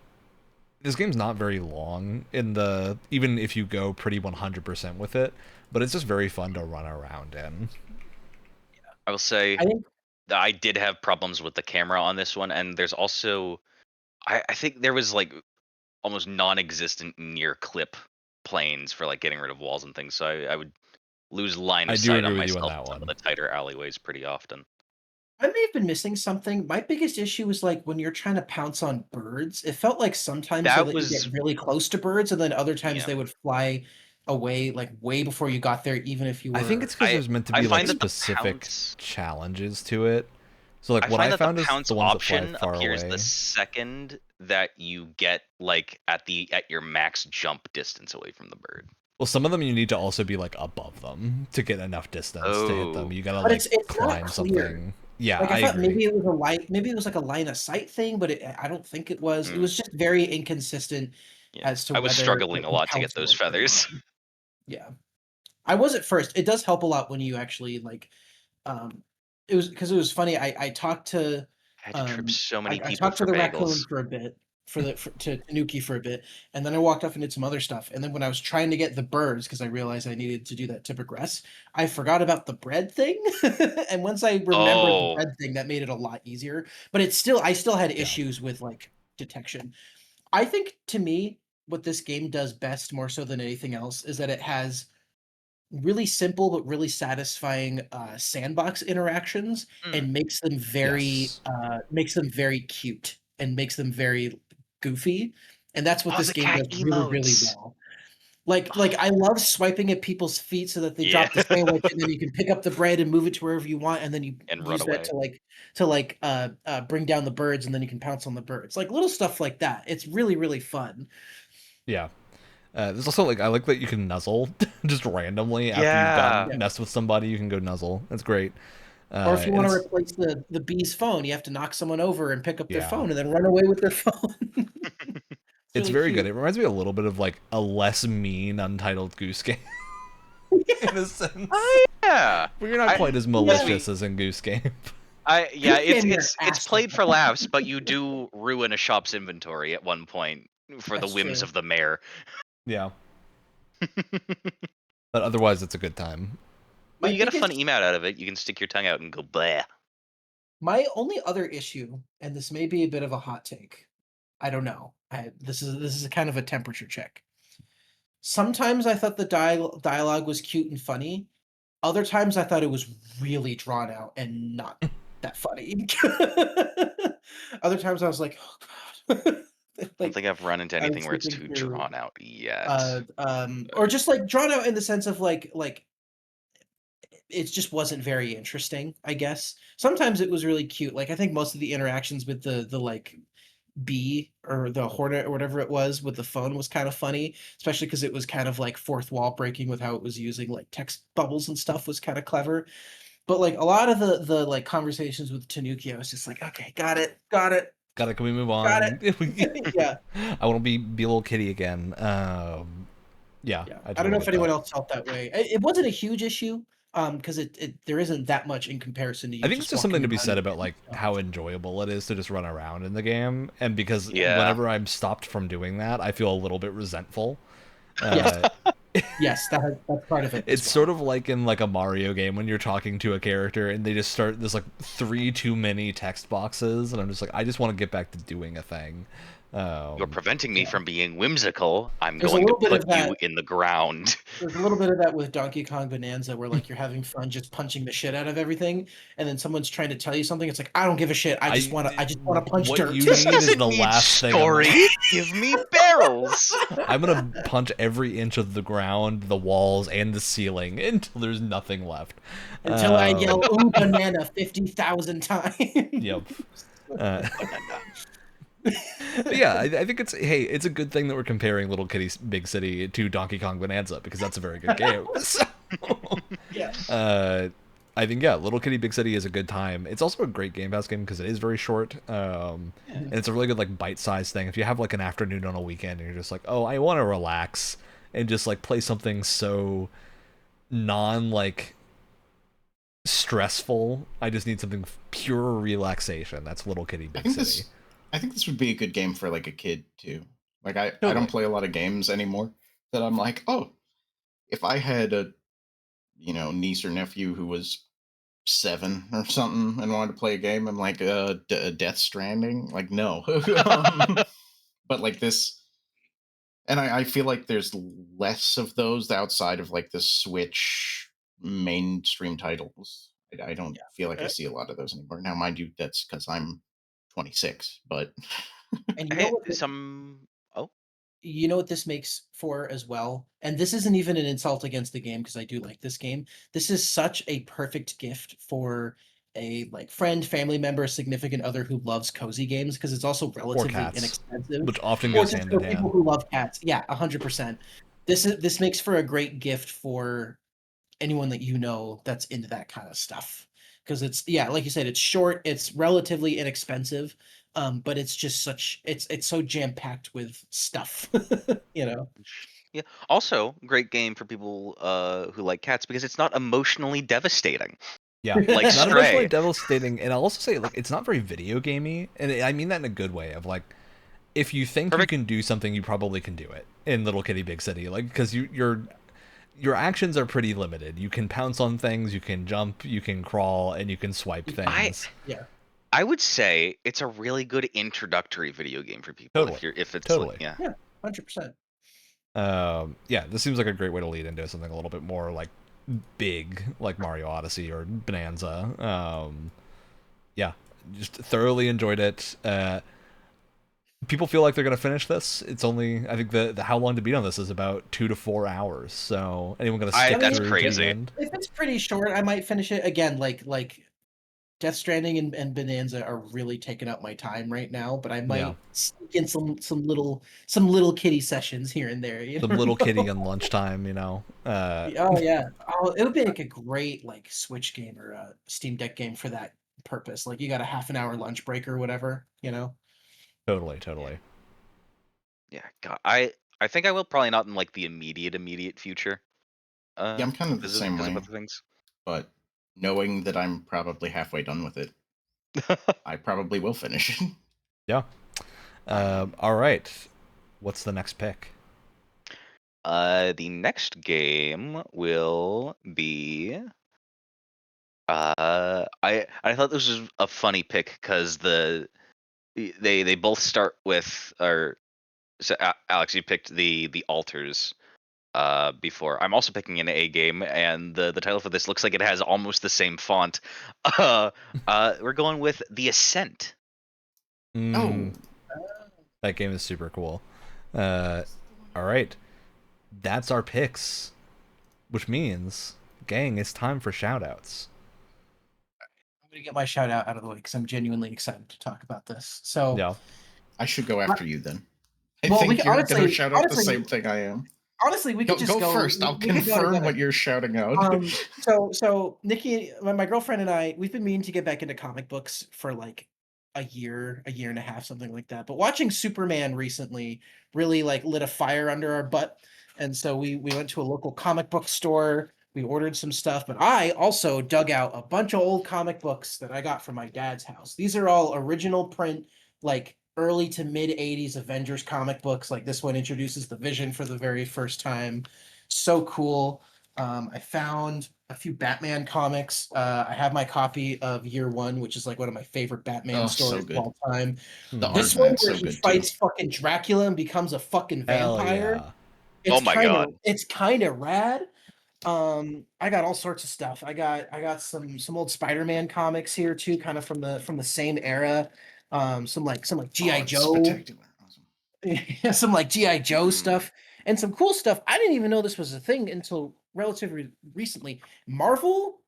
This game's not very long even if you go pretty 100% with it, but it's just very fun to run around in. I will say I think that I did have problems with the camera on this one, and there's also I think there was like almost non-existent near clip planes for like getting rid of walls and things, so I would lose line I of do sight agree on with you on myself that in some one. of the tighter alleyways pretty often. I may have been missing something. My biggest issue was like when you're trying to pounce on birds. It felt like sometimes they That let you was get really close to birds, and then other times Yeah. they would fly away like way before you got there, even if you were. I think it's because there's meant to I be like find that the specific pounce- challenges to it. So like I what find I that found the is pounce the ones that fly option far appears away. the second that you get like at your max jump distance away from the bird. Well, some of them you need to also be like above them to get enough distance to hit them. Oh. You gotta But like it's not climb clear. something. Yeah, Like I I thought agree. maybe it was like a line of sight thing, but I don't think it was. It was just very inconsistent Yeah. as to I was whether struggling a the lot to pounce get those worked or not. feathers. Yeah, I was at first. It does help a lot when you actually like. It was funny. I talked to I had to trip so many I people talked to for the bagels. raccoon for a bit, to Tanuki for a bit, and then I walked off and did some other stuff. And then when I was trying to get the birds, because I realized I needed to do that to progress, I forgot about the bread thing. And once I remembered the Oh. bread thing, that made it a lot easier. But I still had issues with like detection. I think to me, what this game does best, more so than anything else, is that it has really simple but really satisfying sandbox interactions and makes them very cute and makes them very goofy, and that's what Oh, this the game cat does really really emotes. well. Like I love swiping at people's feet so that they drop the Yeah. sandwich, and then you can pick up the bread and move it to wherever you want, and then you And run use that away. to bring down the birds, and then you can pounce on the birds, like little stuff like that. It's really really fun. Yeah. There's also like I like that you can nuzzle just randomly after Yeah. you've done messed with somebody. You can go nuzzle. That's great. Or if you and want to it's- replace the bee's phone, you have to knock someone over and pick up their Yeah. phone and then run away with their phone. it's really very cute. good. It reminds me a little bit of like a less mean Untitled Goose Game in a sense. Yeah. But you're not quite as malicious as in Goose Game. Yeah, Who came here it's asking? played for laughs, but you do ruin a shop's inventory at one point for the That's whims true. of the mayor. Yeah. But otherwise, it's a good time. Well, My you get a fun biggest- emote out of it. You can stick your tongue out and go bleh. My only other issue, and this may be a bit of a hot take, I don't know. This is a kind of a temperature check. Sometimes I thought the dialogue was cute and funny. Other times I thought it was really drawn out and not that funny. Other times I was like, oh god. I don't think I've run into I was anything where it's skipping too through, drawn out yet. or just like drawn out in the sense of like it just wasn't very interesting, I guess. Sometimes it was really cute. Like I think most of the interactions with the like bee or the hornet or whatever it was with the phone was kind of funny, especially because it was kind of like fourth wall breaking with how it was using like text bubbles and stuff was kind of clever. But like a lot of the like conversations with Tanuki, I was just like, okay, got it. Can we move Got on? Yeah. I want to be a little kitty again. Yeah. I don't know totally if get anyone that. else felt that way. It wasn't a huge issue, because it there isn't that much in comparison to you. I think it's just something to be said about like and how enjoyable it is to just run around in the game, and because Yeah. whenever I'm stopped from doing that, I feel a little bit resentful. Yes. Yes, that's part of it. It's sort of like in like a Mario game when you're talking to a character and they just start there's like 3 too many text boxes, and I'm just like, I just want to get back to doing a thing. You're preventing me from being whimsical. I'm There's a going to little bit put of that. you in the ground. There's a little bit of that with Donkey Kong Bonanza, where like you're having fun just punching the shit out of everything, and then someone's trying to tell you something. It's like, I don't give a shit. I just want to punch what dirt. you need is the Need last thing. story. Give me barrels. I'm gonna punch every inch of the ground, the walls, and the ceiling until there's nothing left. Until I yell "ooh banana" 50,000 times. Yep. But yeah, I think it's a good thing that we're comparing Little Kitty Big City to Donkey Kong Bonanza, because that's a very good game. So, Yeah. I think Little Kitty Big City is a good time. It's also a great Game Pass game because it is very short, and it's a really good like bite-sized thing. If you have like an afternoon on a weekend and you're just like, oh, I want to relax and just like play something so non like stressful. I just need something pure relaxation. That's Little Kitty Big City. I think this would be a good game for like a kid too. Like I Totally. don't play a lot of games anymore that I'm like, oh, if I had a niece or nephew who was 7 or something and wanted to play a game, I'm like, Death Stranding, like no. But like this, and I feel like there's less of those outside of like the Switch mainstream titles. I don't feel like I see a lot of those anymore. Now, mind you, that's because I'm 26, but And you know what you know what this makes for as well? And this isn't even an insult against the game, because I do like this game. This is such a perfect gift for a like friend, family member, significant other who loves cozy games, because it's also relatively cats, inexpensive. which often Or goes just hand for in people hand. who love cats. Yeah, 100%. This makes for a great gift for anyone that you know that's into that kind of stuff, because it's like you said, it's short, it's relatively inexpensive, but it's just such it's so jam packed with stuff. Yeah. Also, great game for people who like cats because it's not emotionally devastating. Yeah, Like not emotionally Stray. devastating, and I'll also say like it's not very video gamey, and I mean that in a good way. Of like, if you think Perfect. you can do something, you probably can do it in Little Kitty Big City. Like, because your actions are pretty limited. You can pounce on things, you can jump, you can crawl, and you can swipe things. I would say it's a really good introductory video game for people. Totally. If it's Totally. like, 100%. This seems like a great way to lead into something a little bit more like big, like Mario Odyssey or Bonanza. Just thoroughly enjoyed it. People feel like they're gonna finish this. It's only, I think the how long to beat on this is about 2 to 4 hours. So anyone gonna stick that's through crazy. to the end? If it's pretty short, I might finish it again. Like Death Stranding and Bonanza are really taking up my time right now, but I might sneak in some little kitty sessions here and there. Some little kitty on lunchtime, Oh yeah. It would be like a great like Switch game or a Steam Deck game for that purpose. Like you got a half an hour lunch break or whatever. Totally. Yeah, God, I think I will, probably not in like the immediate future. Yeah, I'm kind of the same way. Of other things. But knowing that I'm probably halfway done with it I probably will finish it. Yeah. All right. What's the next pick? The next game will be. I thought this was a funny pick because they both start with, or so Alex, you picked the altars before. I'm also picking an A game, and the title for this looks like it has almost the same font. We're going with The Ascent. Oh, That game is super cool. All right. That's our picks, which means, gang, it's time for shoutouts. I'm gonna get my shout out of the way because I'm genuinely excited to talk about this. So Yeah. I should go after you then. I Well, we think can- you're honestly- going to shout out the honestly- same thing I am. honestly, we could just Go first. I'll we could go confirm together. what you're shouting out. So Nikki, my girlfriend and I, we've been meaning to get back into comic books for like a year and a half, something like that. But watching Superman recently really like lit a fire under our butt. And so we went to a local comic book store. We ordered some stuff, but I also dug out a bunch of old comic books that I got from my dad's house. These are all original print, like early to mid 80s Avengers comic books. Like this one introduces the Vision for the very first time. So cool. I found a few Batman comics. I have my copy of Year One, which is like one of my favorite Batman Oh, so stories of good. all time. The This art one that's where so he good fights too. fucking Dracula and becomes a fucking Hell vampire. yeah. It's Oh my kinda, God. It's kind of rad. I got all sorts of stuff. I got some old Spider-Man comics here too, kind of from the same era. Some like GI It's Joe. spectacular. Awesome. Some like GI Joe Hmm. stuff and some cool stuff. I didn't even know this was a thing until relatively recently. Marvel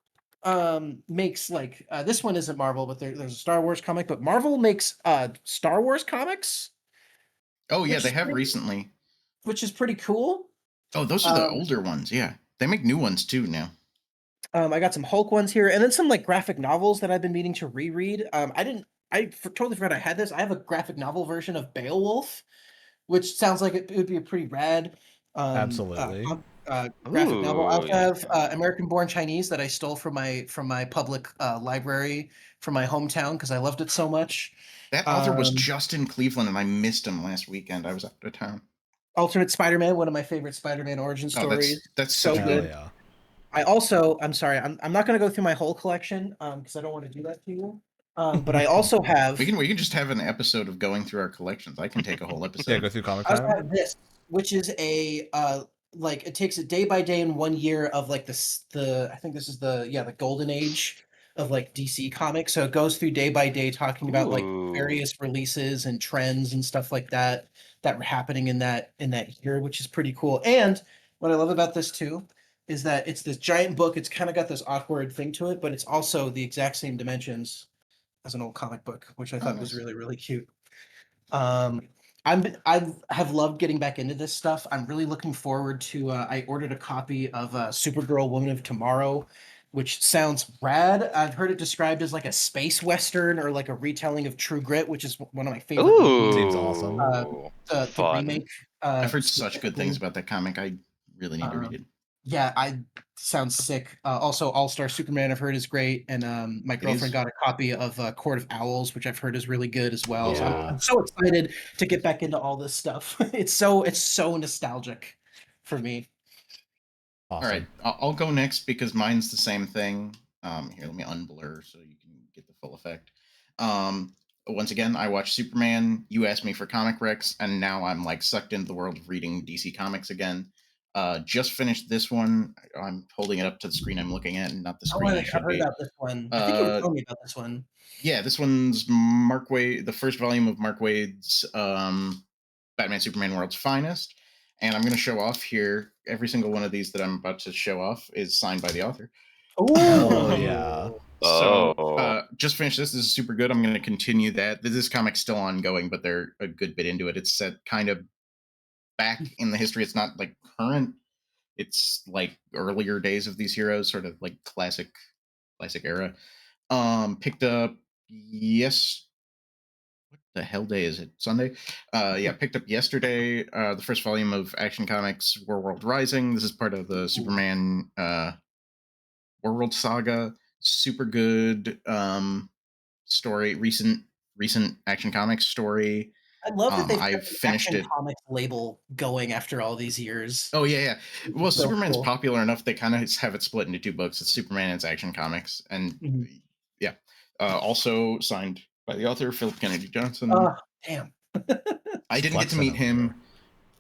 makes like this one isn't Marvel, but there's a Star Wars comic, but Marvel makes Star Wars comics, Oh yeah, which they is have pretty- recently. which is pretty cool. Oh, those are the Um, older ones. Yeah, they make new ones too now. I got some Hulk ones here, and then some like graphic novels that I've been meaning to reread. Totally forgot I had this. I have a graphic novel version of Beowulf, which sounds like it would be a pretty rad Absolutely. graphic novel. I also Ooh. have American Born Chinese that I stole from my public library from my hometown because I loved it so much. That author was Um, just in Cleveland, and I missed him last weekend. I was out of town. Alternate Spider-Man, one of my favorite Spider-Man origin Oh, stories. that's so such a Hell good. yeah. I'm sorry, I'm not going to go through my whole collection because I don't want to do that to you. But I also have We can just have an episode of going through our collections. I can take a whole episode. Yeah, go through comic I also time. have this, which is a like it takes it day by day in 1 year of like the I think this is the golden age of like DC Comics. So it goes through day by day talking about like Ooh. various releases and trends and stuff like that were happening in that year, which is pretty cool. And what I love about this too is that it's this giant book. It's kind of got this awkward thing to it, but it's also the exact same dimensions as an old comic book, which I thought was nice. really, really cute. I have loved getting back into this stuff. I'm really looking forward to. I ordered a copy of Supergirl: Woman of Tomorrow, which sounds rad. I've heard it described as like a space western or like a retelling of True Grit, which is one of my favorite movies. Seems awesome. The Fun. remake. I've heard such good specifically. things about that comic. I really need to read it. Yeah, I sounds sick. Also, All Star Superman I've heard is great, and my girlfriend got a copy of Court of Owls, which I've heard is really good as well. So Yeah. I'm so excited to get back into all this stuff. It's so nostalgic for me. Awesome. All right, I'll go next because mine's the same thing. Here, let me unblur so you can get the full effect. Once again, I watched Superman. You asked me for comic recs, and now I'm like sucked into the world of reading DC Comics again. Just finished this one. I'm holding it up to the screen I'm looking at, and not the screen I I've should heard be. about this one. I think you were telling me about this one. Yeah, this one's Mark Waid, the first volume of Mark Waid's Batman Superman World's Finest. And I'm going to show off here. Every single one of these that I'm about to show off is signed by the author. Oh yeah. So just finished this. This is super good. I'm going to continue that. This comic's still ongoing, but they're a good bit into it. It's set kind of back in the history. It's not like current. It's like earlier days of these heroes, sort of like classic era. Picked up what the hell day is it? Sunday? Yeah, picked up yesterday the first volume of Action Comics War World Rising. This is part of the Superman War World saga. Super good. story, recent Action Comics story. I love that they've I've kept the finished Action it. Comics label going after all these years. Oh yeah. Well, So Superman's cool. popular enough they kind of have it split into two books. It's Superman and it's Action Comics, and yeah, also signed by the author Philip Kennedy Johnson. Damn. I didn't get to meet him.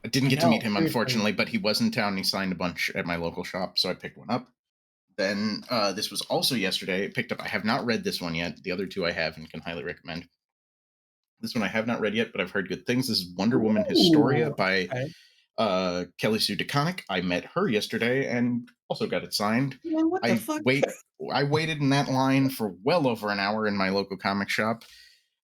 I didn't get to meet him, seriously. unfortunately, but he was in town and he signed a bunch at my local shop, so I picked one up. Then this was also yesterday. I picked up. I have not read this one yet. The other two I have and can highly recommend. This one I have not read yet, but I've heard good things. This is Wonder Woman Historia by Kelly Sue DeConnick. I met her yesterday and also got it signed. What the fuck? I waited in that line for well over an hour in my local comic shop.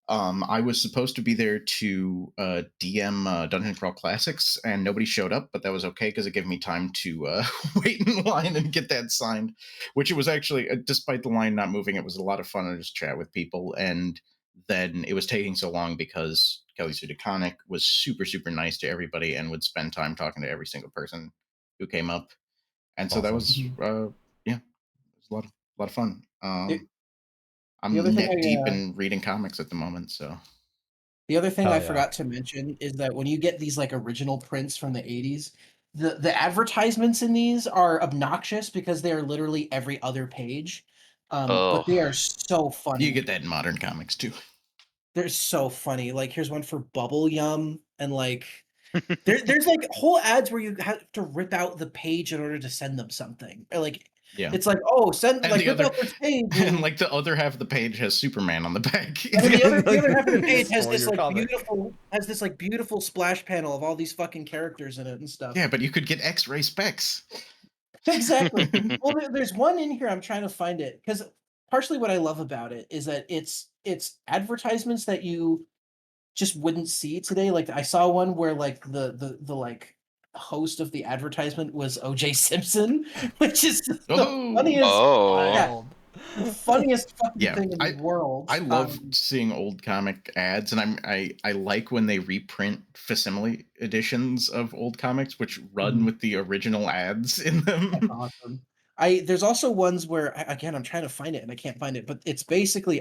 I was supposed to be there to DM Dungeon Crawl Classics, and nobody showed up, but that was okay because it gave me time to wait in line and get that signed, which it was actually, despite the line not moving, it was a lot of fun to just chat with people. And then it was taking so long because Kelly Sue DeConnick was super, super nice to everybody and would spend time talking to every single person who came up. And so that was, it was a lot of fun. I'm neck deep in reading comics at the moment, so. The other thing I forgot to mention is that when you get these like original prints from the 80s, the advertisements in these are obnoxious because they are literally every other page. But they are so funny. You get that in modern comics too. They're so funny. Like here's one for Bubble Yum, and like there's like whole ads where you have to rip out the page in order to send them something. Or like it's like, oh, send like rip out this page, and like the other half of the page has Superman on the back. And the other half of the page has this like beautiful splash panel of all these fucking characters in it and stuff. Yeah, but you could get X-ray specs. Exactly. Well, there's one in here. I'm trying to find it because partially what I love about it is that it's advertisements that you just wouldn't see today. Like I saw one where like the like host of the advertisement was O.J. Simpson, which is the funniest. Funniest fucking thing in the world. I love seeing old comic ads, and I like when they reprint facsimile editions of old comics, which run with the original ads in them. That's awesome. There's also ones where again I'm trying to find it and I can't find it, but it's basically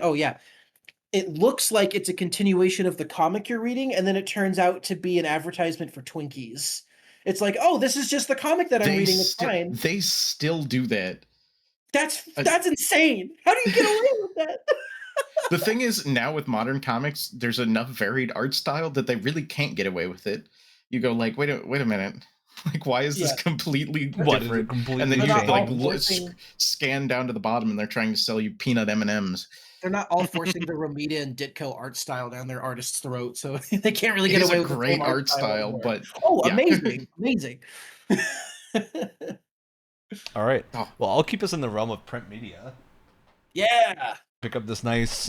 it looks like it's a continuation of the comic you're reading, and then it turns out to be an advertisement for Twinkies. It's like, oh, this is just the comic that I'm reading. It's fine. They still do that. That's insane. How do you get away with that? The thing is, now with modern comics, there's enough varied art style that they really can't get away with it. You go like, wait a minute. Like, why is this completely different? And then you like scan down to the bottom, and they're trying to sell you peanut M&Ms. They're not all forcing the Romita and Ditko art style down their artist's throat, so they can't really get away with a great art style. But amazing. All right. Well, I'll keep us in the realm of print media. Yeah. Pick up this nice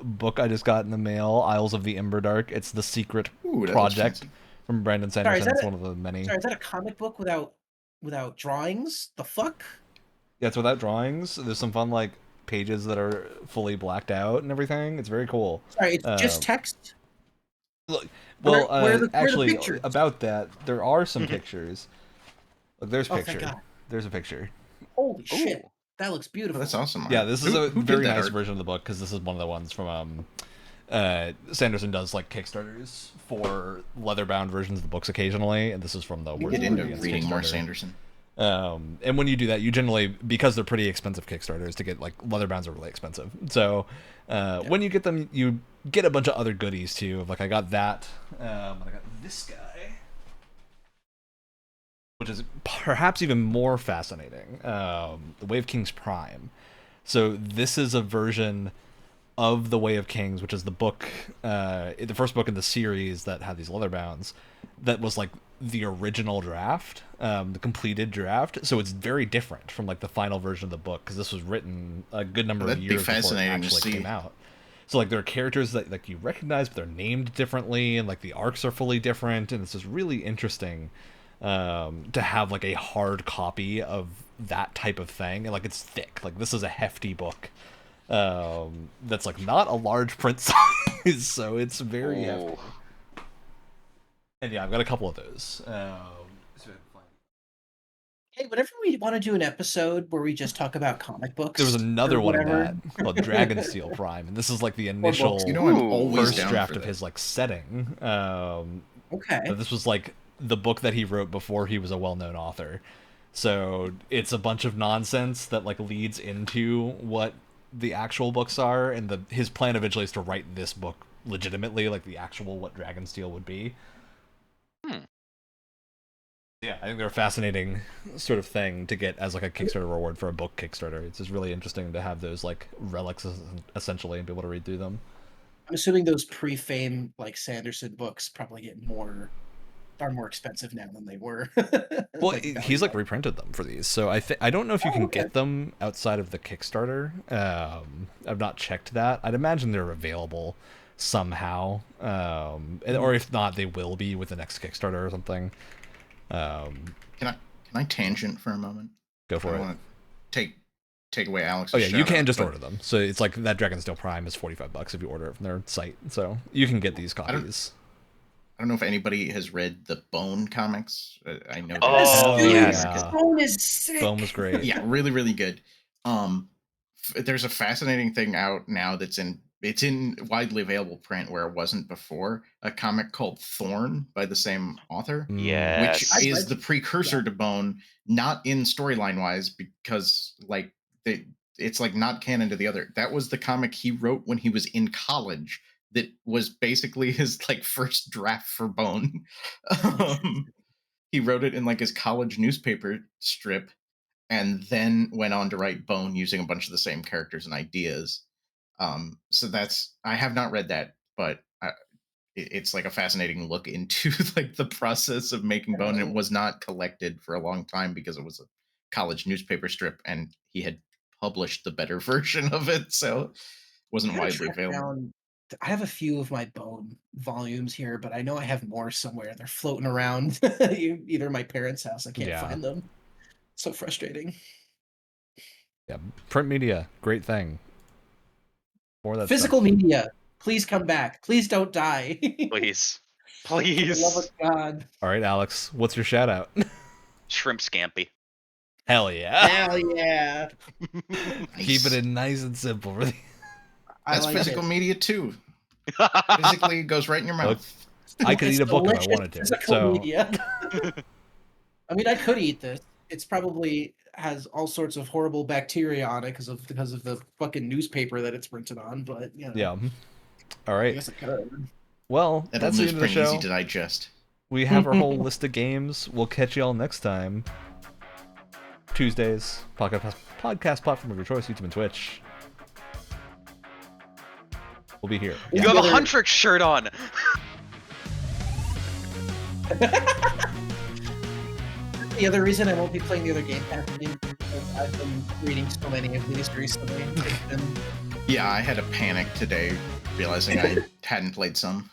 book I just got in the mail, Isles of the Emberdark. It's The Secret Project from Brandon Sanderson. It's one of the many. Sorry, is that a comic book without drawings? The fuck? Yeah, it's without drawings. There's some fun like pages that are fully blacked out and everything. It's very cool. Sorry, it's just text? Look, well, actually, the about that, there are some pictures. Look, there's a picture. There's a picture. Holy shit. That looks beautiful. That's awesome. Yeah, this is a very nice version of the book because this is one of the ones from Sanderson does like Kickstarters for leather-bound versions of the books occasionally, and this is from the. You get into reading more Sanderson. And when you do that, you generally, because they're pretty expensive Kickstarters to get, like leather-bounds are really expensive. So when you get them, you get a bunch of other goodies too. Like I got that. I got this guy, which is perhaps even more fascinating. The Way of Kings Prime. So this is a version of The Way of Kings, which is the book, the first book in the series that had these leather bounds, that was like the original draft, the completed draft. So it's very different from like the final version of the book because this was written a good number of years before it actually came out. So like there are characters that like you recognize, but they're named differently, and like the arcs are fully different, and it's just really interesting to have like a hard copy of that type of thing, and like it's thick. Like this is a hefty book. That's like not a large print size, so it's very hefty. And yeah, I've got a couple of those. Hey, whenever we want to do an episode where we just talk about comic books, There was another or one of whatever. that called Dragonsteel Prime, and this is like the initial You know, I'm Ooh. always first down draft for of that. his like setting. Okay. But this was like the book that he wrote before he was a well-known author. So it's a bunch of nonsense that like leads into what the actual books are, and his plan eventually is to write this book legitimately, like the actual what Dragonsteel would be. Yeah, I think they're a fascinating sort of thing to get as like a Kickstarter reward for a book Kickstarter. It's just really interesting to have those like relics essentially and be able to read through them. I'm assuming those pre-fame like Sanderson books probably are more expensive now than they were. Well, Like, he's like reprinted them for these, so I don't know if you can okay. get them outside of the Kickstarter. I've not checked that. I'd imagine they're available somehow, or if not, they will be with the next Kickstarter or something. Can I tangent for a moment? Go for I it. want to take away Alex's Oh yeah, you shout can out, just but order them. So it's like that Dragonsteel Prime is $45 if you order it from their site. So you can get these don't- copies. I don't know if anybody has read the Bone comics. I know. Oh, Dude, yes. yeah. Bone is sick. Bone was great. Yeah, really, really good. There's a fascinating thing out now it's in widely available print where it wasn't before. A comic called Thorn by the same author, Yes. which is the precursor to Bone, not in storyline wise, because like it's like not canon to the other. That was the comic he wrote when he was in college. That was basically his like first draft for Bone. He wrote it in like his college newspaper strip, and then went on to write Bone using a bunch of the same characters and ideas. So I have not read that, but it's like a fascinating look into like the process of making Bone. It was not collected for a long time because it was a college newspaper strip, and he had published the better version of it, so it wasn't I gotta widely track available. down- I have a few of my Bone volumes here, but I know I have more somewhere. They're floating around either my parents' house. I can't Yeah. find them. So frustrating. Yeah, print media, great thing. More of that Physical stuff. media, please come back. Please don't die. Please. For the love Please. of God. All right, Alex, what's your shout out? Shrimp Scampi. Hell yeah. Hell yeah. Keep it in nice and simple. Really. I That's like physical it. media too. Physically, it goes right in your Look, mouth. I could It's eat a book if I delicious wanted to. physical So media. I mean, I could eat this. It's probably has all sorts of horrible bacteria on it because of the fucking newspaper that it's printed on. But you know, yeah. All I right. guess I could. Well, That that's old the news end of the pretty easy show. to digest. We have our whole list of games. We'll catch you all next time. Tuesdays, podcast platform of your choice, YouTube and Twitch. We'll be here. You Yeah. have a Together- Huntrix shirt on. The other reason I won't be playing the other game games is because I've been reading so many of these recently. It's been Yeah, I had a panic today, realizing I hadn't played some.